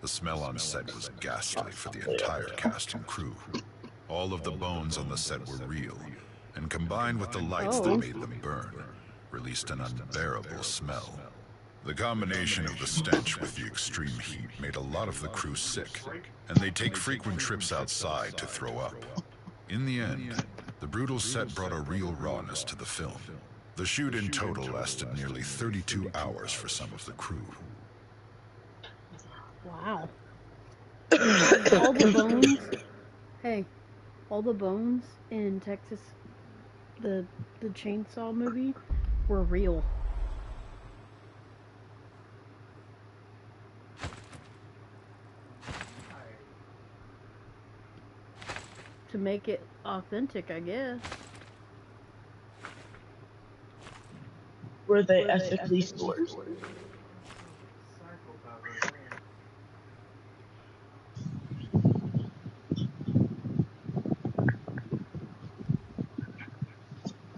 Speaker 2: The smell on set was ghastly for the entire cast and crew. All of the bones on the set were real, and combined with the lights that made them burn, released an unbearable smell. The combination of the stench with the extreme heat made a lot of the crew sick, and they take frequent trips outside to throw up. In the end, the brutal set brought a real rawness to the film. The shoot in total lasted nearly 32 hours for some of the crew.
Speaker 1: Wow. All the bones. Hey, all the bones in Texas, the chainsaw movie, were real. To make it authentic, I guess.
Speaker 4: Were they ethically sourced?
Speaker 3: Psychopath right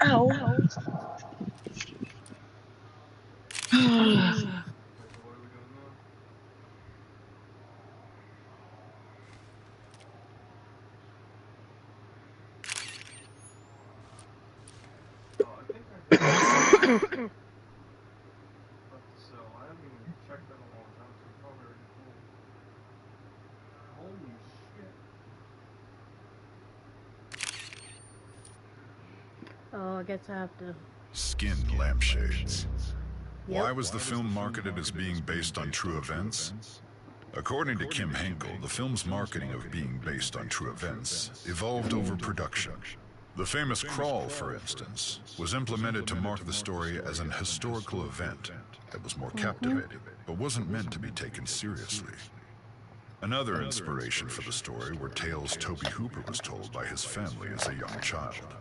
Speaker 3: there.
Speaker 4: Ow.
Speaker 3: Okay, so what are we doing now? Oh, I think I got stuff to sell. I haven't even checked that in a long time, so it's probably already full. Holy shit.
Speaker 1: Oh, I guess I have to.
Speaker 2: Skin lampshades. Why was the film marketed as being based on true events? According to Kim Henkel, the film's marketing of being based on true events evolved over production. The famous crawl, for instance, was implemented to mark the story as an historical event that was more captivating, but wasn't meant to be taken seriously. Another inspiration for the story were tales Tobe Hooper was told by his family as a young child.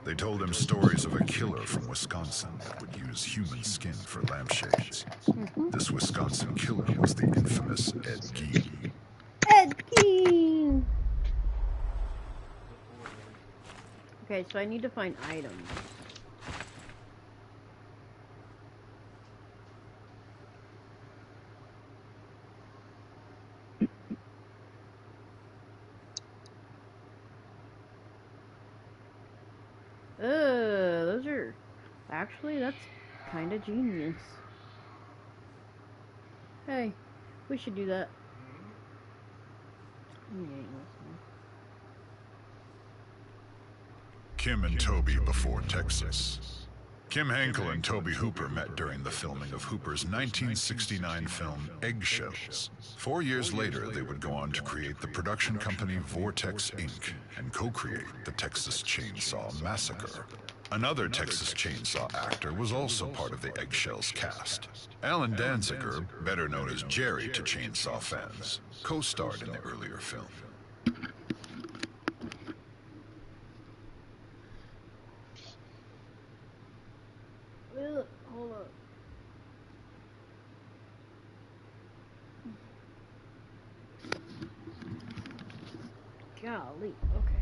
Speaker 2: They told him stories of a killer from Wisconsin that would use human skin for lampshades. This Wisconsin killer was the infamous Ed Gein.
Speaker 1: Ed Gein! Okay, so I need to find items. Those are... Actually, that's kind of genius. Hey, we should do that. He ain't listening.
Speaker 2: Kim and Toby before Texas. Kim Henkel and Tobe Hooper met during the filming of Hooper's 1969 film Eggshells. 4 years later, they would go on to create the production company Vortex Inc. and co-create the Texas Chainsaw Massacre. Another Texas Chainsaw actor was also part of the Eggshells cast. Alan Danziger, better known as Jerry to Chainsaw fans, co-starred in the earlier film.
Speaker 1: Hold up. Golly, okay.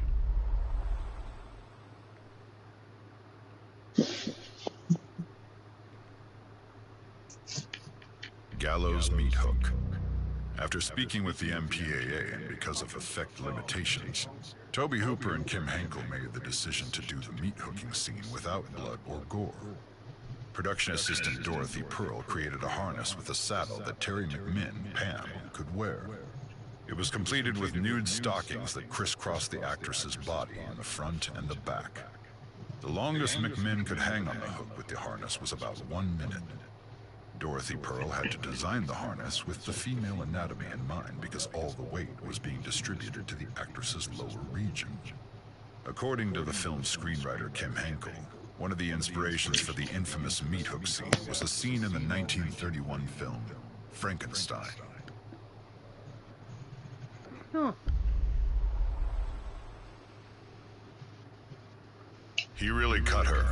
Speaker 2: Gallows meat hook. After speaking with the MPAA and because of effect limitations, Tobe Hooper and Kim Henkel made the decision to do the meat hooking scene without blood or gore. Production assistant Dorothy Pearl created a harness with a saddle that Terry McMinn, Pam, could wear. It was completed with nude stockings that crisscrossed the actress's body in the front and the back. The longest McMinn could hang on the hook with the harness was about 1 minute. Dorothy Pearl had to design the harness with the female anatomy in mind because all the weight was being distributed to the actress's lower region. According to the film's screenwriter Kim Henkel, one of the inspirations for the infamous meat hook scene was a scene in the 1931 film Frankenstein.
Speaker 1: Huh.
Speaker 2: He really cut her.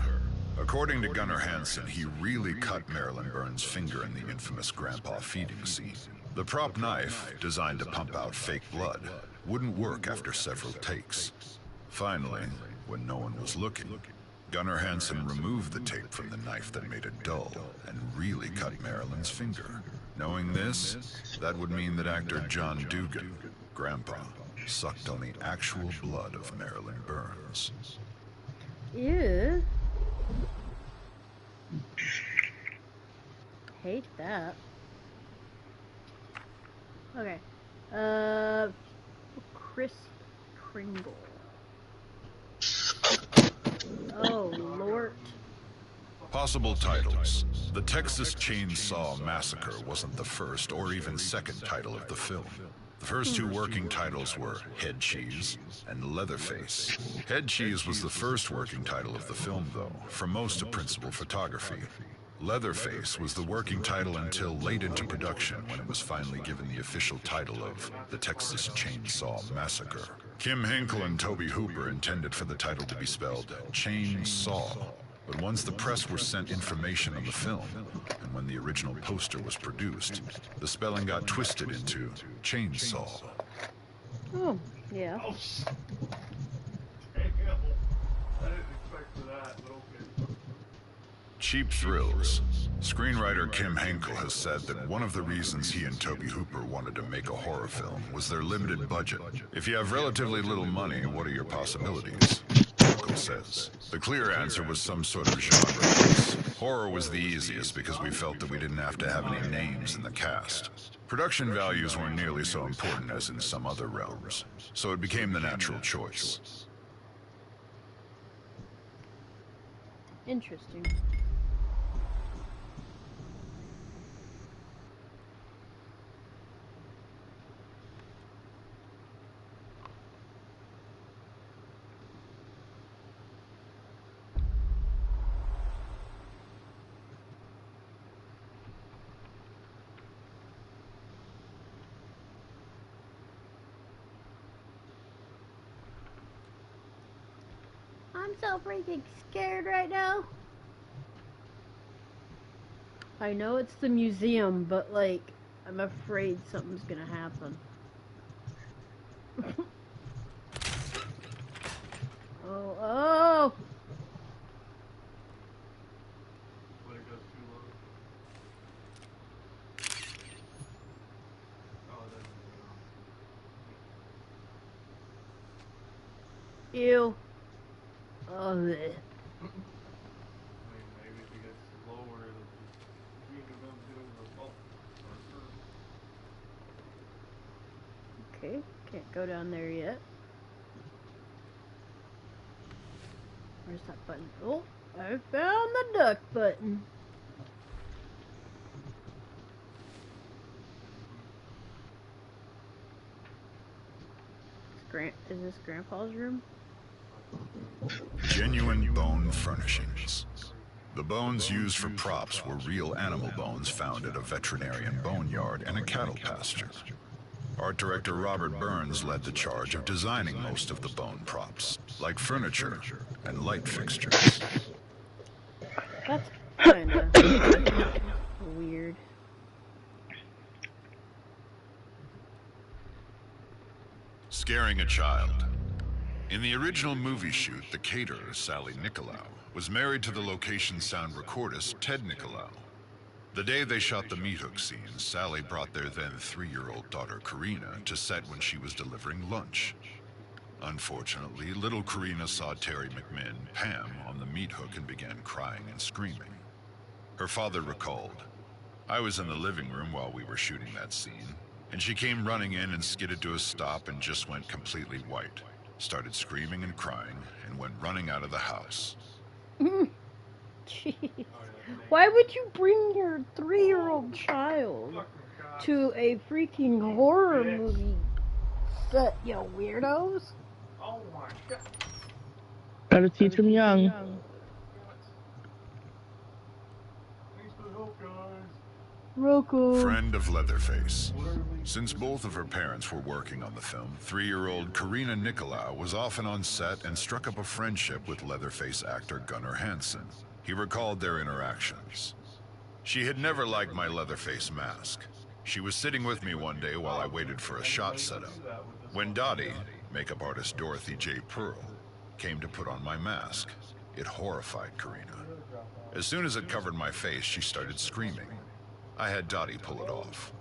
Speaker 2: According to Gunnar Hansen, he really cut Marilyn Burns' finger in the infamous grandpa feeding scene. The prop knife, designed to pump out fake blood, wouldn't work after several takes. Finally, when no one was looking, Gunnar Hansen removed the tape from the knife that made it dull and really cut Marilyn's finger. Knowing this, that would mean that actor John Dugan, Grandpa, sucked on the actual blood of Marilyn Burns.
Speaker 1: Ew. Hate that. Okay. Chris Kringle. Oh, Lord.
Speaker 2: Possible titles. The Texas Chainsaw Massacre wasn't the first or even second title of the film. The first two working titles were Head Cheese and Leatherface. Head Cheese was the first working title of the film, though, for most of principal photography. Leatherface was the working title until late into production, when it was finally given the official title of The Texas Chainsaw Massacre. Kim Henkel and Tobe Hooper intended for the title to be spelled Chainsaw, but once the press were sent information on the film, and when the original poster was produced, the spelling got twisted into Chainsaw.
Speaker 1: Oh, yeah.
Speaker 3: Oh, I didn't expect for that, but okay.
Speaker 2: Cheap Thrills. Screenwriter Kim Henkel has said that one of the reasons he and Tobe Hooper wanted to make a horror film was their limited budget. If you have relatively little money, what are your possibilities? Henkel says. The clear answer was some sort of genre piece. Horror was the easiest because we felt that we didn't have to have any names in the cast. Production values weren't nearly so important as in some other realms, so it became the natural choice.
Speaker 1: Interesting. I'm so freaking scared right now. I know it's the museum, but like, I'm afraid something's gonna happen. Oh.
Speaker 3: When it goes too low. Oh, it doesn't go.
Speaker 1: Ew. Oh, bleh.
Speaker 3: I mean, maybe if it gets lower, it'll just keep it up to the
Speaker 1: Okay, can't go down there yet. Where's that button? Oh, I found the duck button. Is this Grandpa's room?
Speaker 2: Genuine bone furnishings. The bones used for props were real animal bones found at a veterinarian boneyard and a cattle pasture. Art director Robert Burns led the charge of designing most of the bone props, like furniture and light fixtures.
Speaker 1: That's kinda weird.
Speaker 2: Scaring a child. In the original movie shoot, the caterer, Sally Nicolau, was married to the location sound recordist, Ted Nicolau. The day they shot the meat hook scene, Sally brought their then 3-year-old daughter, Karina, to set when she was delivering lunch. Unfortunately, little Karina saw Terry McMinn, Pam, on the meat hook and began crying and screaming. Her father recalled, "I was in the living room while we were shooting that scene, and she came running in and skidded to a stop and just went completely white. Started screaming and crying, and went running out of the house."
Speaker 1: Jeez. Why would you bring your 3-year-old child to a freaking horror movie set, you weirdos?
Speaker 3: Oh my god.
Speaker 4: Gotta teach them young.
Speaker 3: Thanks for the help, guys.
Speaker 1: Roku.
Speaker 2: Friend of Leatherface. Since both of her parents were working on the film, 3-year-old Karina Nicolau was often on set and struck up a friendship with Leatherface actor Gunnar Hansen. He recalled their interactions. She had never liked my Leatherface mask. She was sitting with me one day while I waited for a shot setup. When Dottie, makeup artist Dorothy J. Pearl, came to put on my mask, it horrified Karina. As soon as it covered my face, she started screaming. I had Dottie pull it off.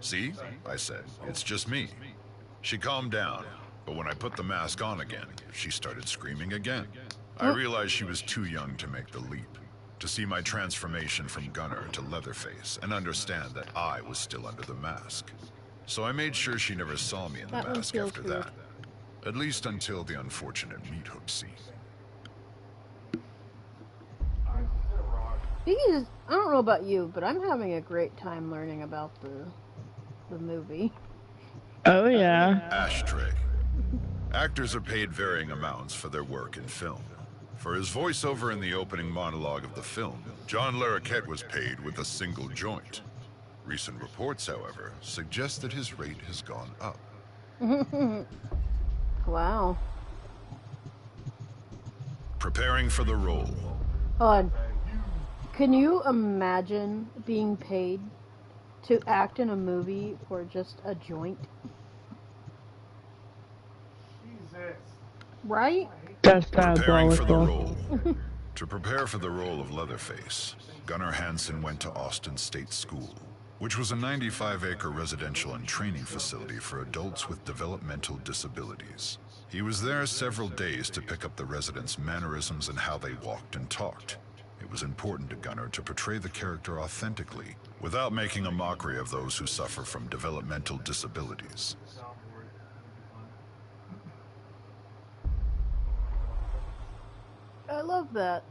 Speaker 2: See, I said, it's just me. She calmed down, but when I put the mask on again, she started screaming again. I realized she was too young to make the leap, to see my transformation from Gunnar to Leatherface, and understand that I was still under the mask. So I made sure she never saw me in the mask after that. At least until the unfortunate meat hook scene.
Speaker 1: These, I don't know about you, but I'm having a great time learning about the movie.
Speaker 4: Oh, yeah.
Speaker 2: Ashtray. Actors are paid varying amounts for their work in film. For his voiceover in the opening monologue of the film, John Larroquette was paid with a single joint. Recent reports, however, suggest that his rate has gone up.
Speaker 1: Wow.
Speaker 2: Preparing for the role.
Speaker 1: Hold on. Can you imagine being paid to act in a movie for just a joint?
Speaker 3: Jesus.
Speaker 1: Right?
Speaker 4: That's
Speaker 2: Preparing for the
Speaker 4: diabolical.
Speaker 2: role. To prepare for the role of Leatherface, Gunnar Hansen went to Austin State School, which was a 95-acre residential and training facility for adults with developmental disabilities. He was there several days to pick up the residents' mannerisms and how they walked and talked. It was important to Gunnar to portray the character authentically, without making a mockery of those who suffer from developmental disabilities.
Speaker 1: I love that.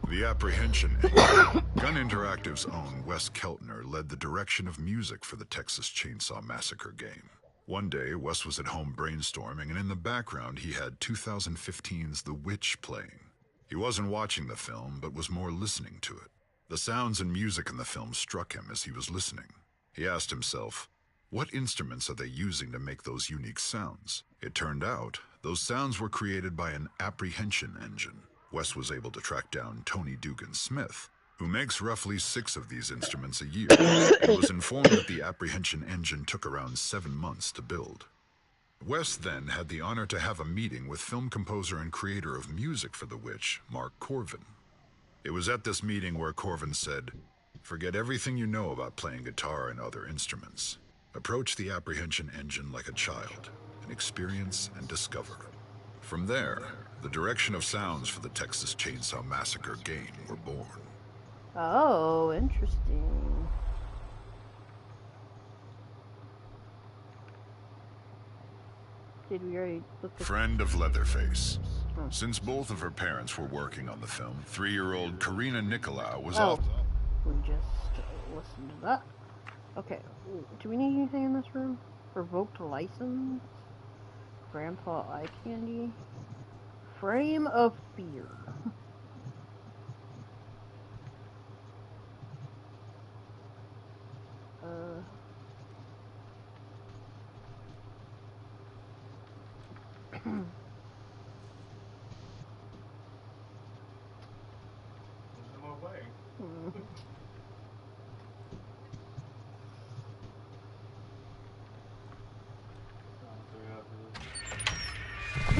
Speaker 2: The apprehension angle. Gun Interactive's own Wes Keltner led the direction of music for the Texas Chainsaw Massacre game. One day, Wes was at home brainstorming, and in the background he had 2015's The Witch playing. He wasn't watching the film, but was more listening to it. The sounds and music in the film struck him as he was listening. He asked himself, what instruments are they using to make those unique sounds? It turned out, those sounds were created by an apprehension engine. Wes was able to track down Tony Dugan Smith, who makes roughly 6 of these instruments a year, and was informed that the apprehension engine took around 7 months to build. Wes then had the honor to have a meeting with film composer and creator of music for The Witch, Mark Corvin. It was at this meeting where Corvin said, "Forget everything you know about playing guitar and other instruments. Approach the apprehension engine like a child, and experience and discover." From there, the direction of sounds for the Texas Chainsaw Massacre game were born.
Speaker 1: Oh, interesting. Did we already look at...
Speaker 2: Friend of Leatherface. Since both of her parents were working on the film, 3-year-old Karina Nicolau was off.
Speaker 1: We just listened to that. Okay, do we need anything in this room? Revoked license? Grandpa eye candy? Frame of fear.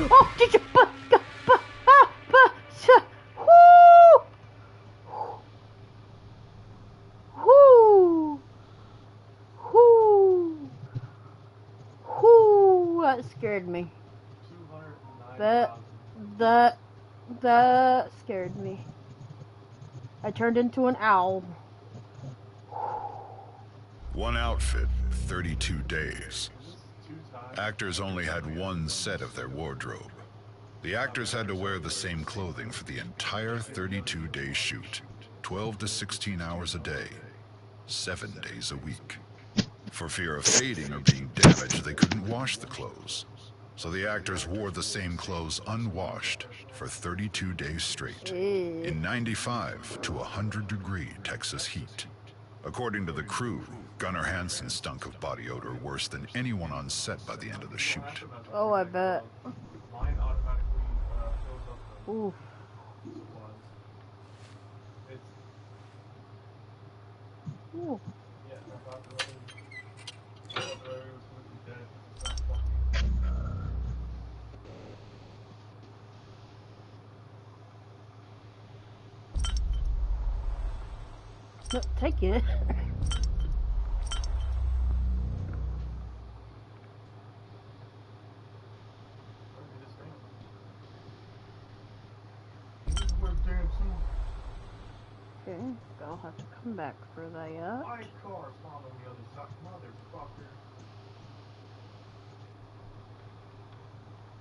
Speaker 1: Oh, did you? That scared me. That scared me. I turned into an owl.
Speaker 2: One outfit, 32 days. Actors only had one set of their wardrobe. The actors had to wear the same clothing for the entire 32-day shoot, 12 to 16 hours a day, 7 days a week. For fear of fading or being damaged, they couldn't wash the clothes. So the actors wore the same clothes unwashed for 32 days straight, in 95 to 100-degree Texas heat. According to the crew, Gunnar Hansen stunk of body odor worse than anyone on set by the end of the shoot.
Speaker 1: Oh, I bet.
Speaker 3: Mine automatically fills up the
Speaker 1: Ooh.
Speaker 3: supplies. It's
Speaker 1: Ooh.
Speaker 3: yeah. I thought the other was gonna be dead. It's not fucking.
Speaker 1: No, take it. Okay, I'll have to come back for that.
Speaker 3: My car spawned on the other side, motherfucker.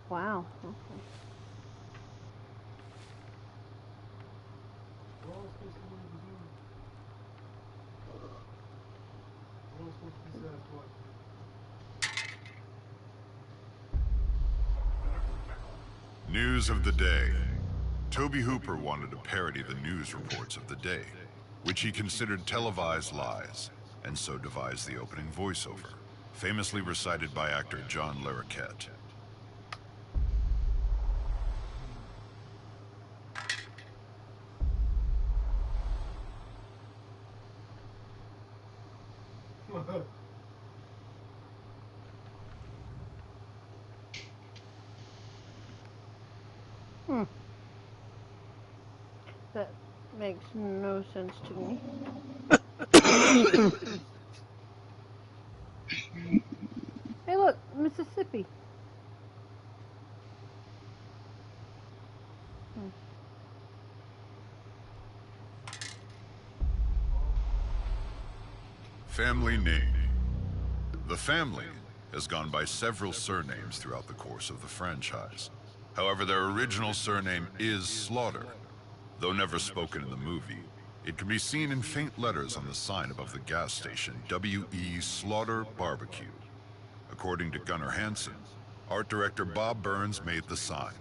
Speaker 1: Wow. Okay.
Speaker 3: We're all supposed to leave the zoo. We're all supposed to be satisfied.
Speaker 2: News of the day. Tobe Hooper wanted to parody the news reports of the day, which he considered televised lies, and so devised the opening voiceover, famously recited by actor John Larroquette.
Speaker 1: That makes no sense to me. Hey, look, Mississippi.
Speaker 2: Family name. The family has gone by several surnames throughout the course of the franchise. However, their original surname is Slaughter. Though never spoken in the movie, it can be seen in faint letters on the sign above the gas station, W.E. Slaughter Barbecue. According to Gunnar Hansen, art director Bob Burns made the sign.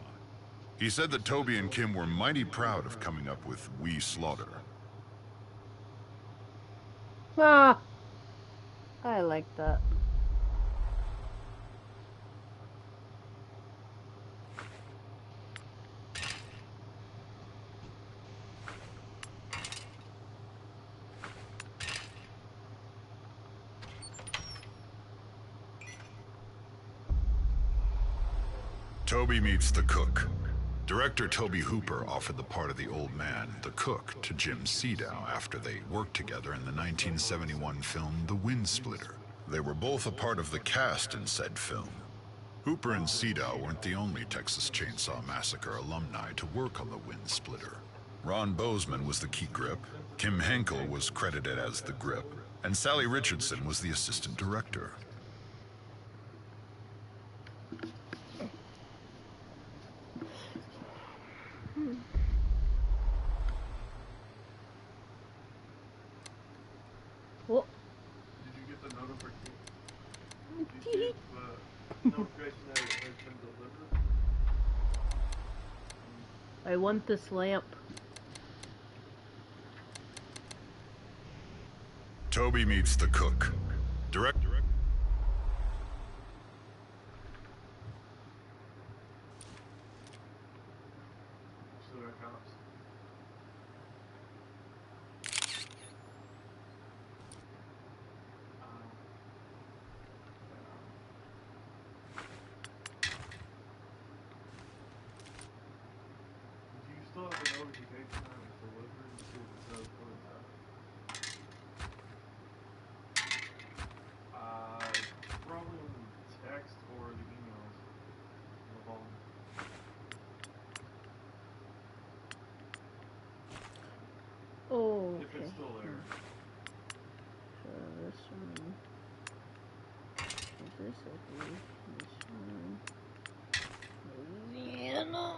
Speaker 2: He said that Tobe and Kim were mighty proud of coming up with We Slaughter.
Speaker 1: Ah, I like that.
Speaker 2: Tobe meets the cook. Director Tobe Hooper offered the part of the old man, the cook, to Jim Sedow after they worked together in the 1971 film The Wind Splitter. They were both a part of the cast in said film. Hooper and Sedow weren't the only Texas Chainsaw Massacre alumni to work on The Wind Splitter. Ron Bozeman was the key grip, Kim Henkel was credited as the grip, and Sally Richardson was the assistant director.
Speaker 1: Well,
Speaker 3: Did you get the notification? Did you get the notification that it has been delivered?
Speaker 1: I want this lamp.
Speaker 2: Tobe meets the cook. Director.
Speaker 3: So that counts. Do you still have a notification that it's delivered and see if it says what it's at? Probably in the text or the emails. On the phone.
Speaker 1: Oh,
Speaker 3: If
Speaker 1: okay.
Speaker 3: it's still there.
Speaker 1: So this one. Is this okay? This one. Louisiana.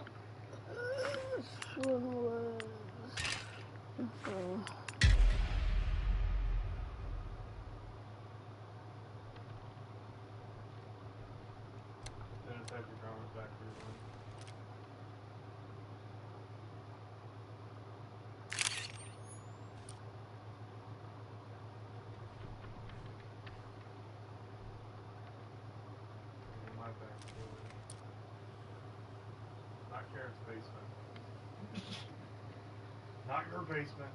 Speaker 3: basement. Not your basement.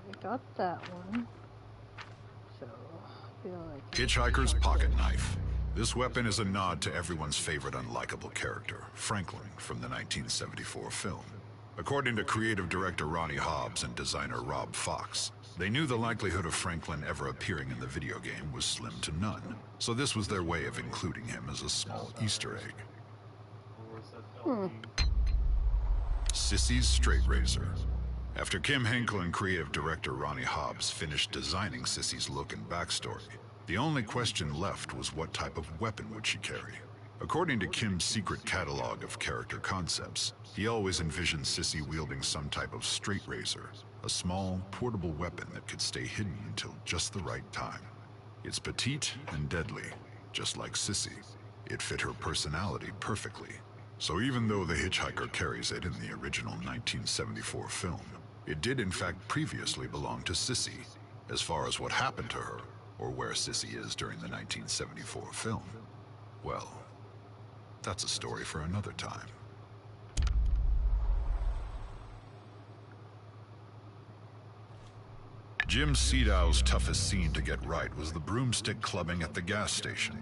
Speaker 1: We got that one. So, I feel like...
Speaker 2: Hitchhiker's pocket knife. This weapon is a nod to everyone's favorite unlikable character, Franklin, from the 1974 film. According to creative director Ronnie Hobbs and designer Rob Fox, they knew the likelihood of Franklin ever appearing in the video game was slim to none, so this was their way of including him as a small Easter egg. Sissy's straight razor. After Kim Henkel and creative director Ronnie Hobbs finished designing Sissy's look and backstory, the only question left was what type of weapon would she carry. According to Kim's secret catalog of character concepts, he always envisioned Sissy wielding some type of straight razor, a small, portable weapon that could stay hidden until just the right time. It's petite and deadly, just like Sissy. It fit her personality perfectly. So even though the hitchhiker carries it in the original 1974 film, it did in fact previously belong to Sissy. As far as what happened to her, or where Sissy is during the 1974 film, well, that's a story for another time. Jim Sedow's toughest scene to get right was the broomstick clubbing at the gas station.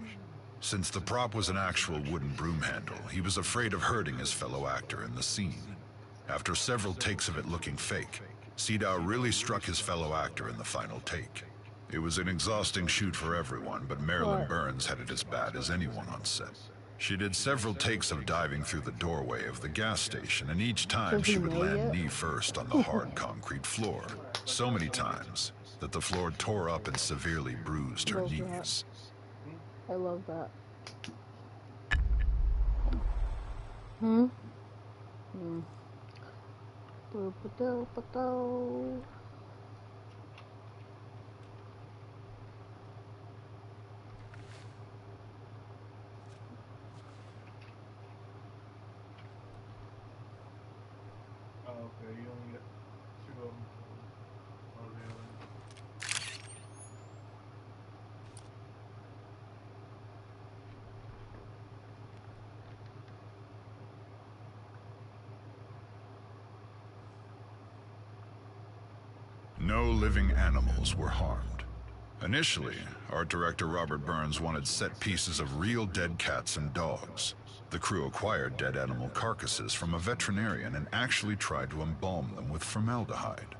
Speaker 2: Since the prop was an actual wooden broom handle, he was afraid of hurting his fellow actor in the scene. After several takes of it looking fake, Sedow really struck his fellow actor in the final take. It was an exhausting shoot for everyone, but Marilyn Burns had it as bad as anyone on set. She did several takes of diving through the doorway of the gas station, and each time she would land knee first on the hard concrete floor, so many times that the floor tore up and severely bruised her knees.
Speaker 1: I love that.
Speaker 3: Oh, okay, you only get 2 of them for the other.
Speaker 2: No living animals were harmed. Initially, art director Robert Burns wanted set pieces of real dead cats and dogs. The crew acquired dead animal carcasses from a veterinarian and actually tried to embalm them with formaldehyde.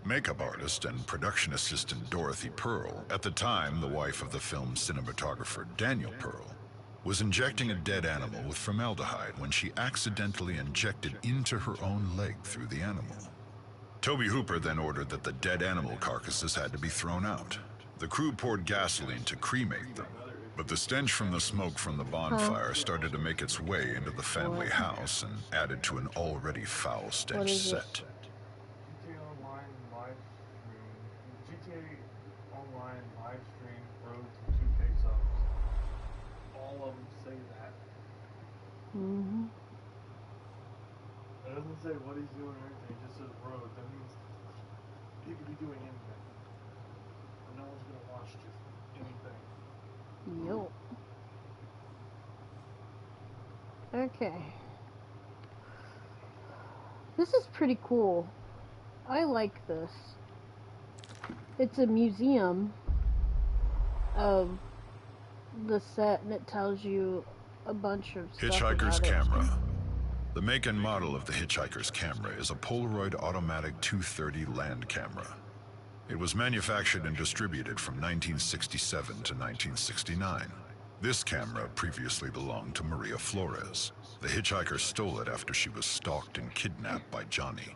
Speaker 2: Makeup artist and production assistant Dorothy Pearl, at the time the wife of the film's cinematographer Daniel Pearl, was injecting a dead animal with formaldehyde when she accidentally injected into her own leg through the animal. Toby Hooper then ordered that the dead animal carcasses had to be thrown out. The crew poured gasoline to cremate them, but the stench from the smoke from the bonfire started to make its way into the family house and added to an already foul stench set.
Speaker 3: GTA Online live stream Road to 2K subs. All of them say that. It doesn't say what he's doing or anything, it just says road. That means he could be doing anything. And no one's gonna watch just anything.
Speaker 1: Yup. Okay. This is pretty cool. I like this. It's a museum of the set, and it tells you a bunch of stuff
Speaker 2: Hitchhiker's
Speaker 1: about
Speaker 2: camera.
Speaker 1: it.
Speaker 2: The make and model of the Hitchhiker's camera is a Polaroid automatic 230 land camera. It was manufactured and distributed from 1967 to 1969. This camera previously belonged to Maria Flores. The hitchhiker stole it after she was stalked and kidnapped by Johnny.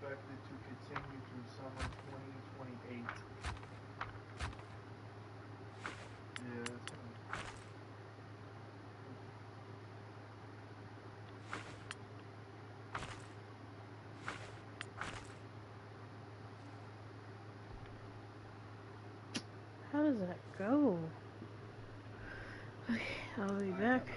Speaker 3: expected to continue through summer 2028. Yeah, it's
Speaker 1: How does that go? Okay, I'll be back.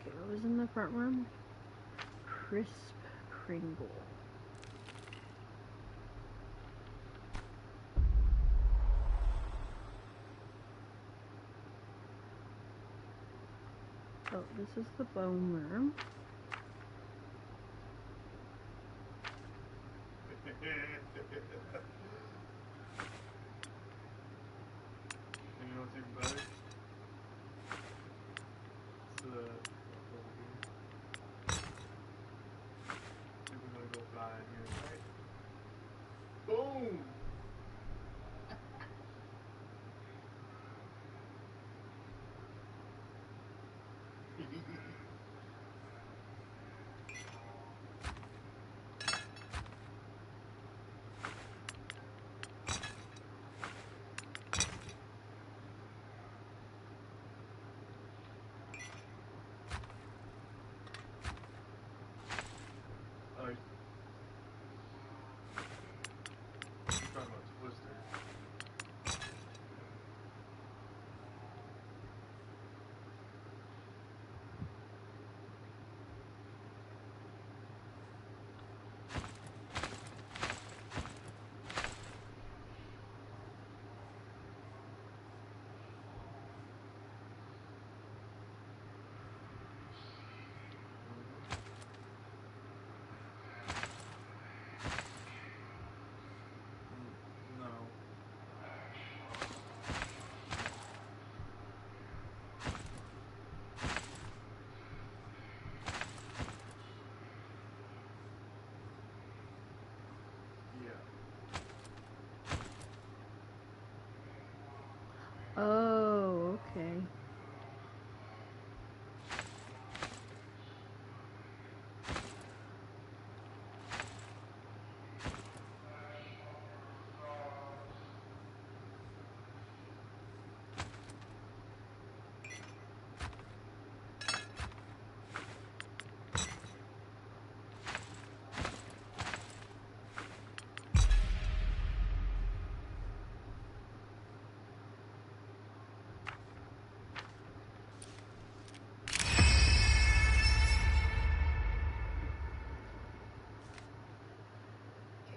Speaker 1: Okay, what was in the front room? Crisp Kringle. Oh, this is the bone room.
Speaker 3: And you know what's even better? It's over here. We're gonna go fly in here, right? Boom! You're talking about Twister. No. Yeah.
Speaker 1: Oh, okay.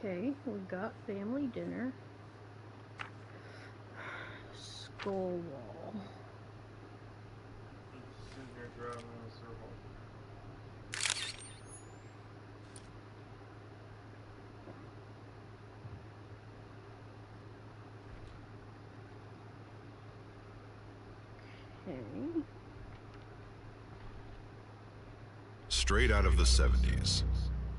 Speaker 1: Okay, we got family dinner. Skull wall.
Speaker 3: Just sitting here driving in a circle.
Speaker 1: Okay.
Speaker 2: Straight out of the 70s,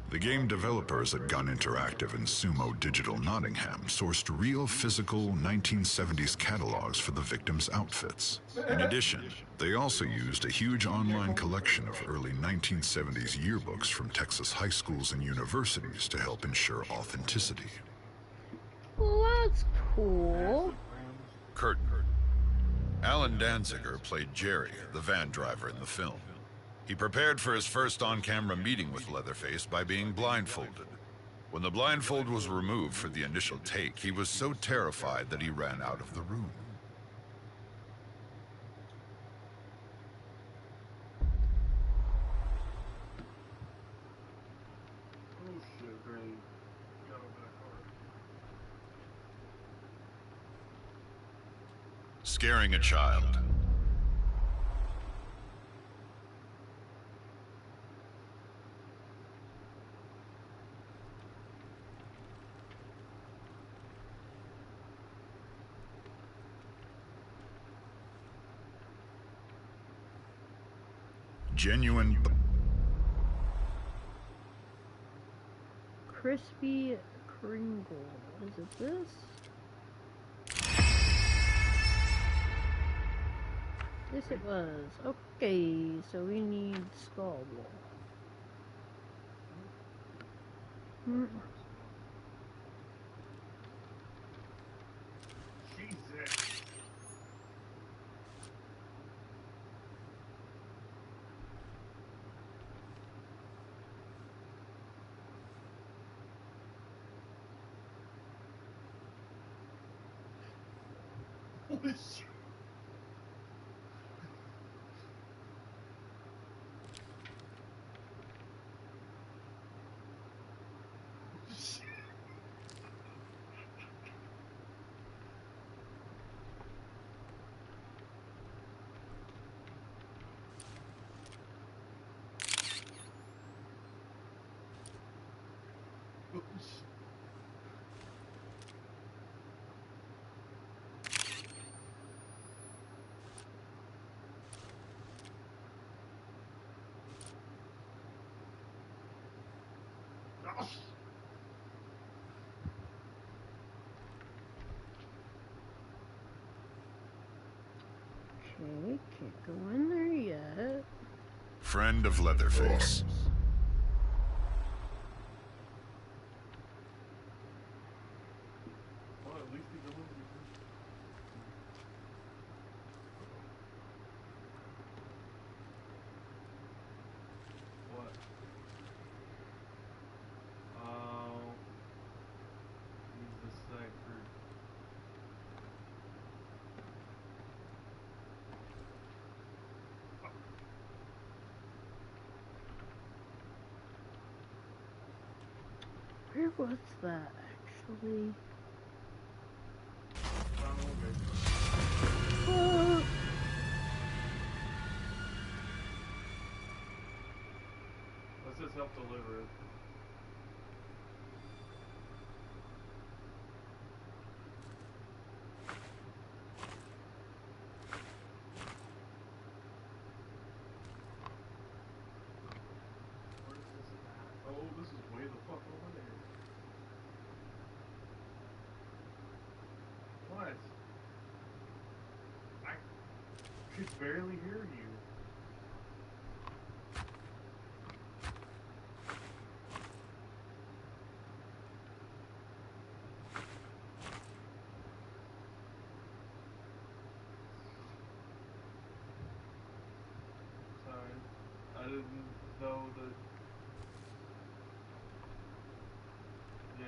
Speaker 2: the game developers at Gun Interactive and Sumo Digital Nottingham sourced real physical 1970s catalogs for the victims' outfits. In addition, they also used a huge online collection of early 1970s yearbooks from Texas high schools and universities to help ensure authenticity.
Speaker 1: Well, that's cool.
Speaker 2: Curtain. Alan Danziger played Jerry, the van driver in the film. He prepared for his first on-camera meeting with Leatherface by being blindfolded. When the blindfold was removed for the initial take, he was so terrified that he ran out of the room.
Speaker 3: Oh shit, great. Got over that car.
Speaker 2: Scaring a child. Genuine.
Speaker 1: Crispy Kringle. Is it this? Yes, it was. Okay, so we need skull. Hmm.
Speaker 3: Jesus! Holy shit!
Speaker 1: Okay, can't go in there yet.
Speaker 2: Friend of Leatherface.
Speaker 3: Well, at least he's going to be. What? Oh. Use the site for.
Speaker 1: Where was that actually? Oh,
Speaker 3: Let's just help deliver it. Where is this at? Oh, this is way the fuck over there. What? I could barely hear you. Sorry. I didn't know that. Yeah.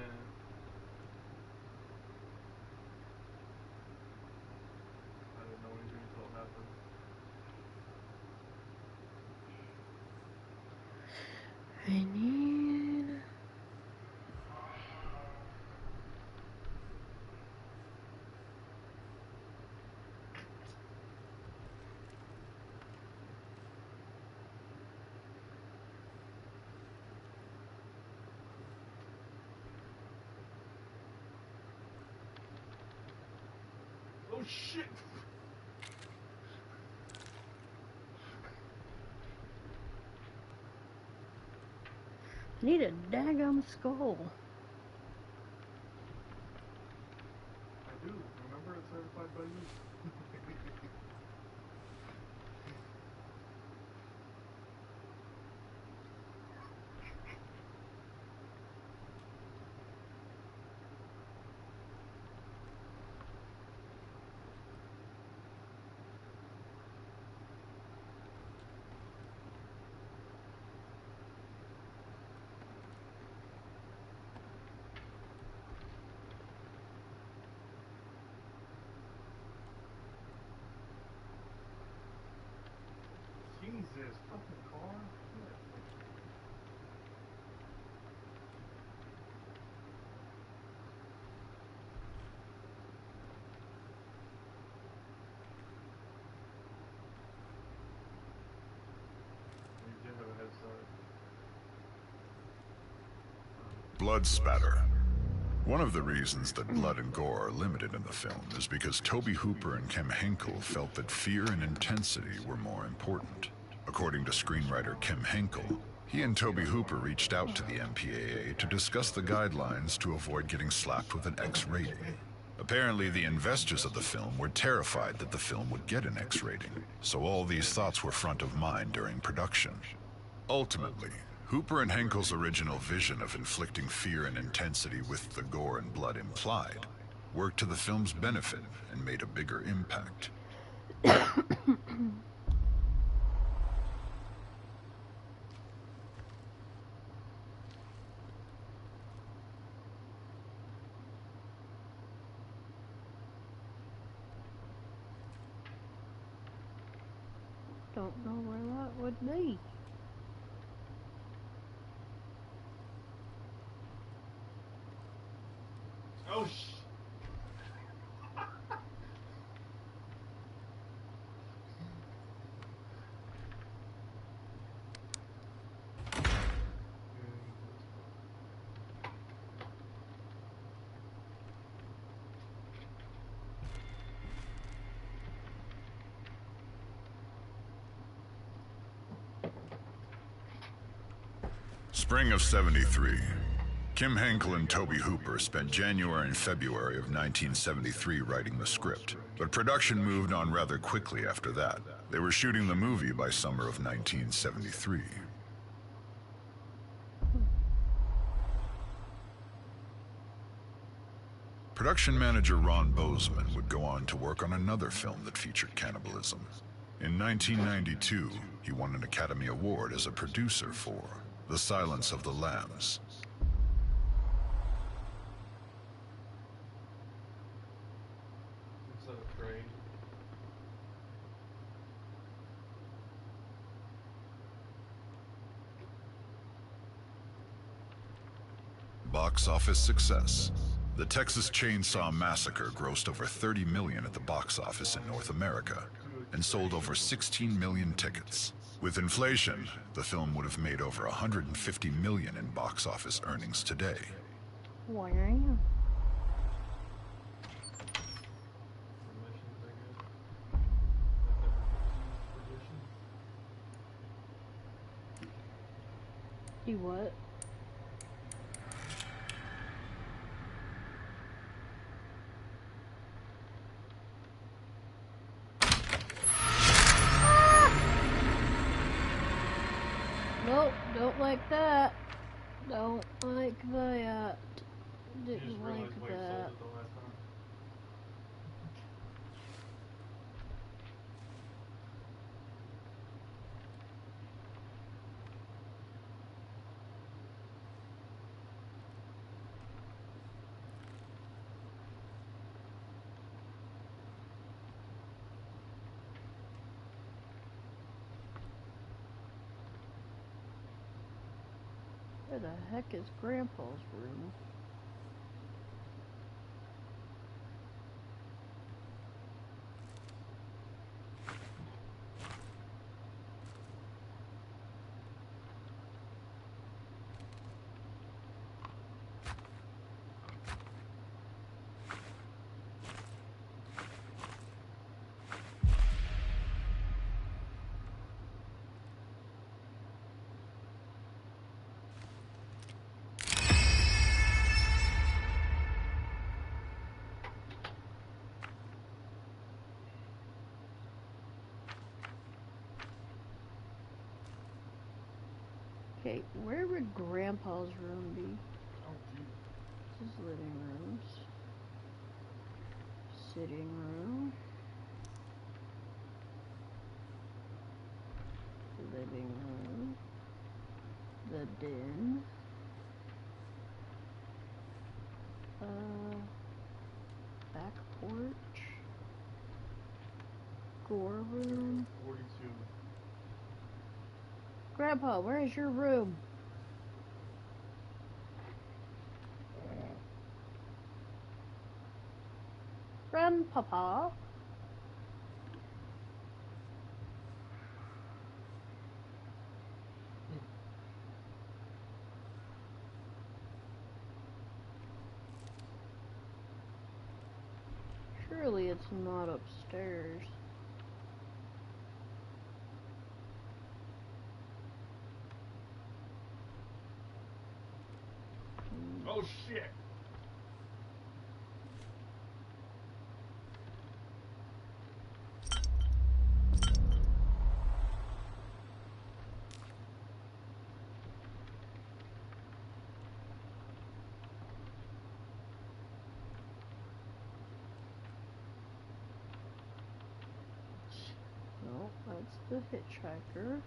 Speaker 3: I didn't know anything until it happened.
Speaker 1: I need.
Speaker 3: Oh shit!
Speaker 1: I need a daggum skull.
Speaker 3: I do. Remember, it's certified by you. Jesus, fucking car. Shit. You did have a head start.
Speaker 2: Blood spatter. One of the reasons that blood and gore are limited in the film is because Tobe Hooper and Kim Henkel felt that fear and intensity were more important. According to screenwriter Kim Henkel, he and Tobe Hooper reached out to the MPAA to discuss the guidelines to avoid getting slapped with an X rating. Apparently, the investors of the film were terrified that the film would get an X rating, so all these thoughts were front of mind during production. Ultimately, Hooper and Henkel's original vision of inflicting fear and intensity with the gore and blood implied worked to the film's benefit and made a bigger impact.
Speaker 1: Don't know where that would be.
Speaker 3: Oh sh!
Speaker 2: Spring of '73. Kim Henkel and Tobe Hooper spent January and February of 1973 writing the script, but production moved on rather quickly after that. They were shooting the movie by summer of 1973. Production manager Ron Bozeman would go on to work on another film that featured cannibalism. In 1992, he won an Academy Award as a producer for The Silence of the Lambs.
Speaker 3: Instead of trade.
Speaker 2: Box office success. The Texas Chainsaw Massacre grossed over $30 million at the box office in North America and sold over 16 million tickets. With inflation, the film would have made over $150 million in box office earnings today.
Speaker 1: Why are you?
Speaker 3: Missions, I guess. Like the edition.
Speaker 1: You what? Nope, don't like that. Don't like that.
Speaker 3: You just
Speaker 1: Didn't
Speaker 3: realized
Speaker 1: like
Speaker 3: why you sold
Speaker 1: that.
Speaker 3: it the last time.
Speaker 1: Where the heck is Grandpa's room? Okay, where would Grandpa's room be?
Speaker 3: Oh, gee.
Speaker 1: This is living rooms. Sitting room. Living room. The den. Back porch. Gore room.
Speaker 3: 42.
Speaker 1: Grandpa, where is your room? Grandpapa? Surely it's not upstairs.
Speaker 3: Oh, shit!
Speaker 1: That's the hitchhiker.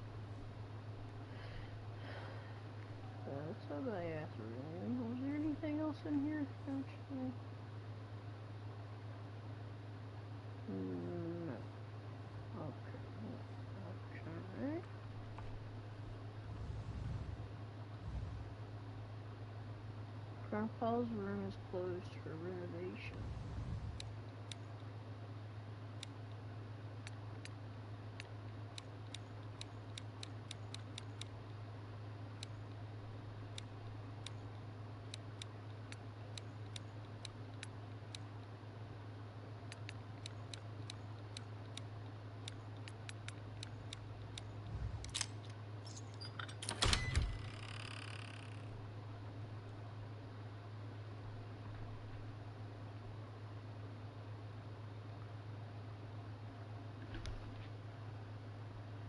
Speaker 1: That's a bathroom. Was there anything else in here, actually? No. Okay. Okay. Grandpa's room is closed for renovation.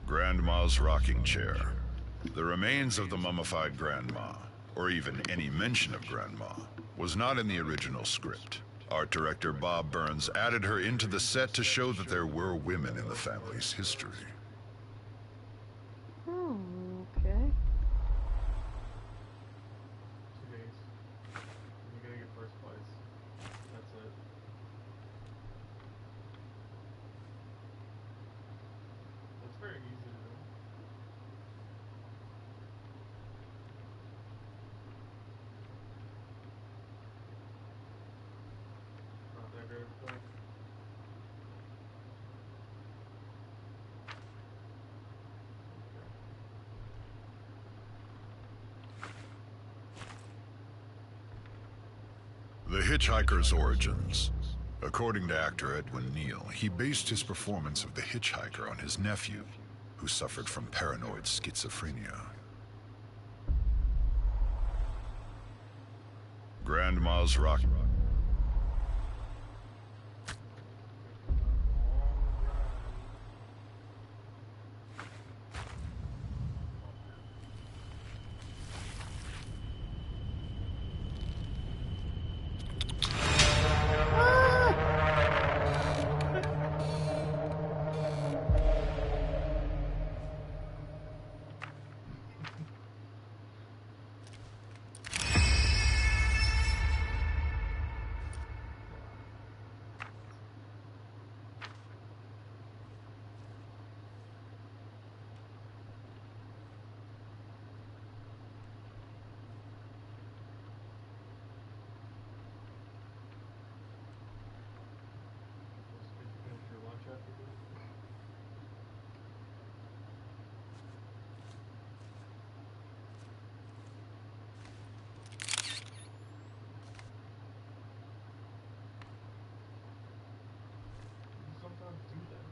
Speaker 2: Grandma's rocking chair. The remains of the mummified grandma, or even any mention of grandma, was not in the original script. Art director Bob Burns added her into the set to show that there were women in the family's history.
Speaker 1: Oh, okay.
Speaker 3: 2 days. You're gonna get first place. That's it. That's very easy to do. Not that great of a thing.
Speaker 2: The Hitchhiker's origins. According to actor Edwin Neal, he based his performance of the Hitchhiker on his nephew, who suffered from paranoid schizophrenia. Grandma's rock.
Speaker 3: Did you finish your lunch after this? You sometimes do that.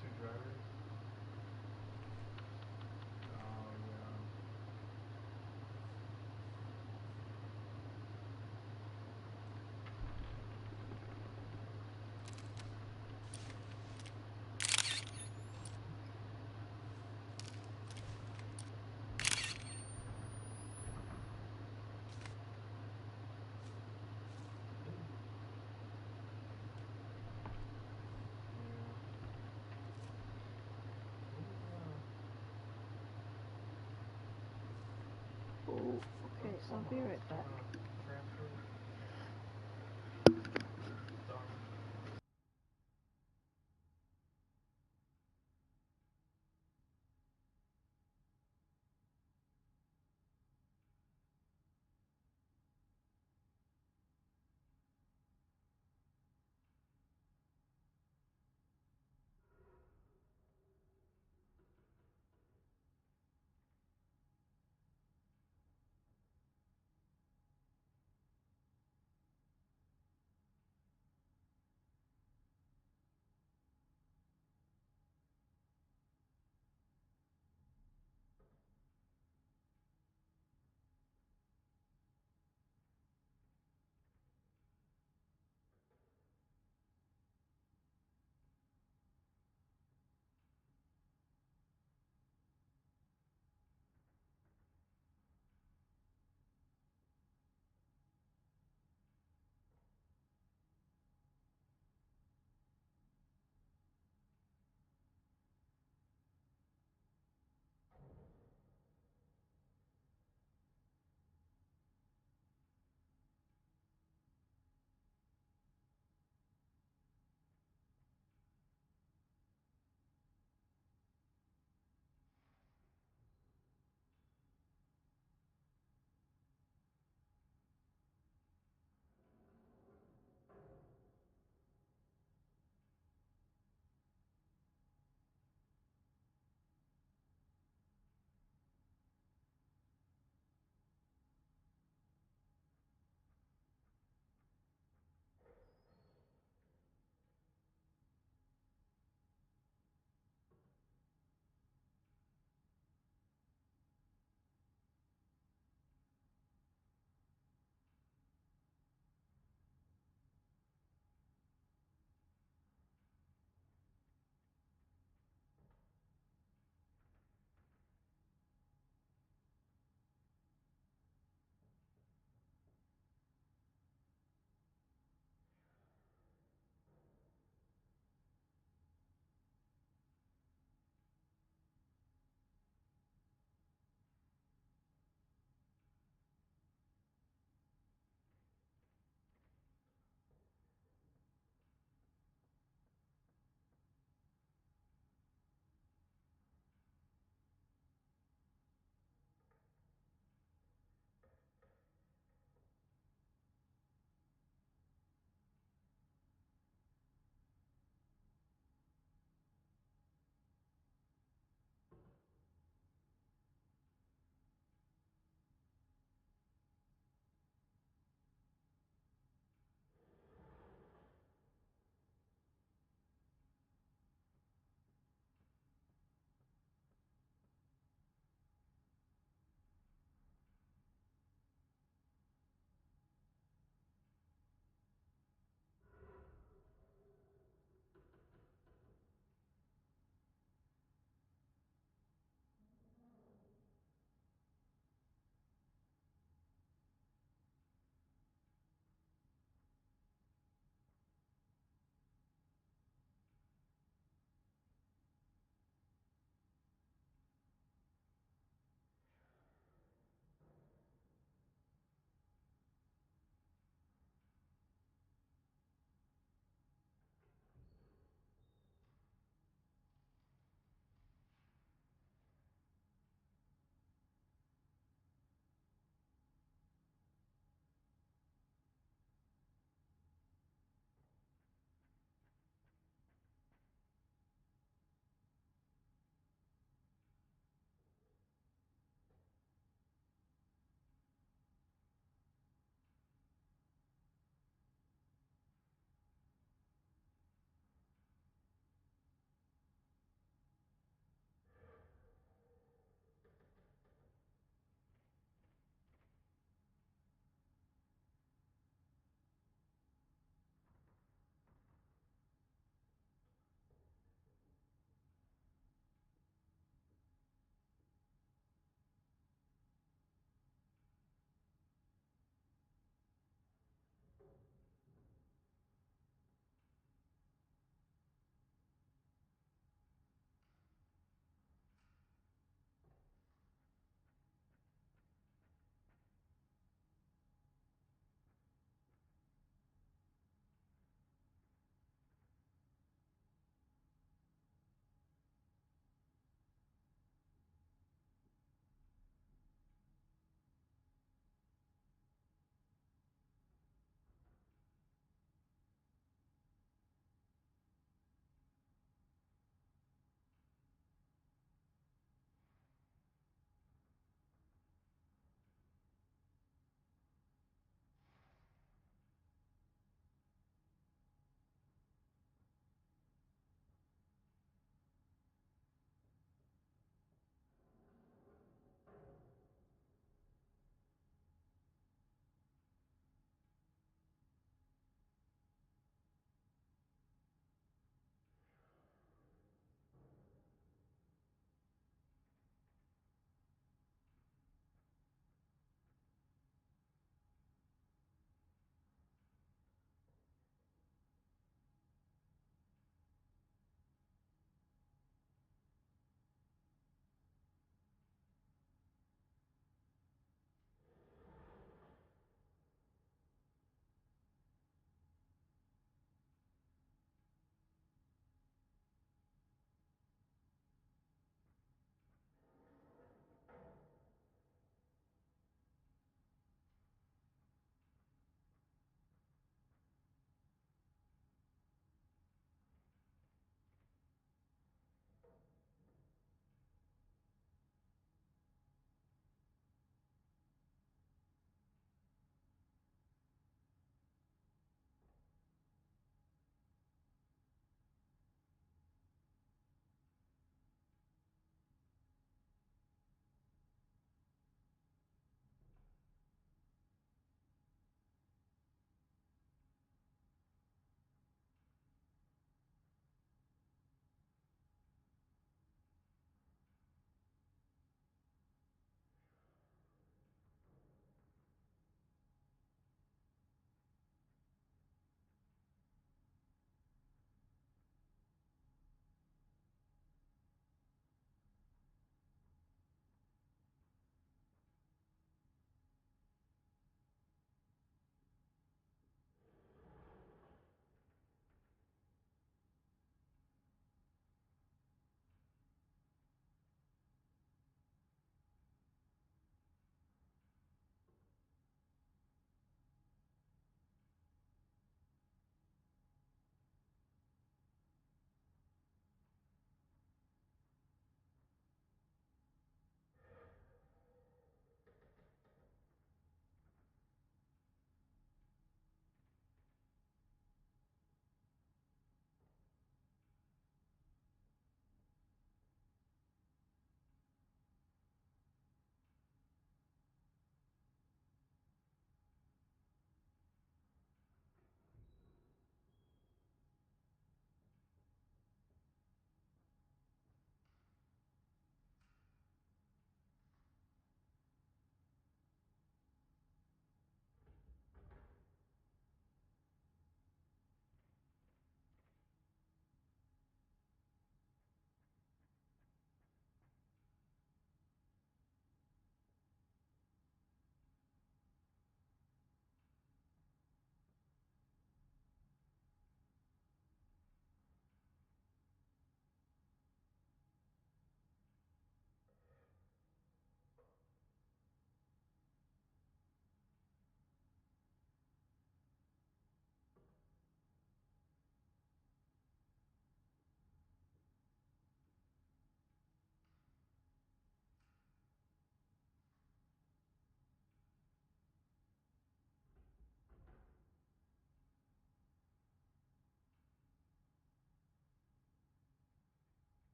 Speaker 3: Two drivers. Oh yeah.
Speaker 1: Oh, okay, I'll be right back.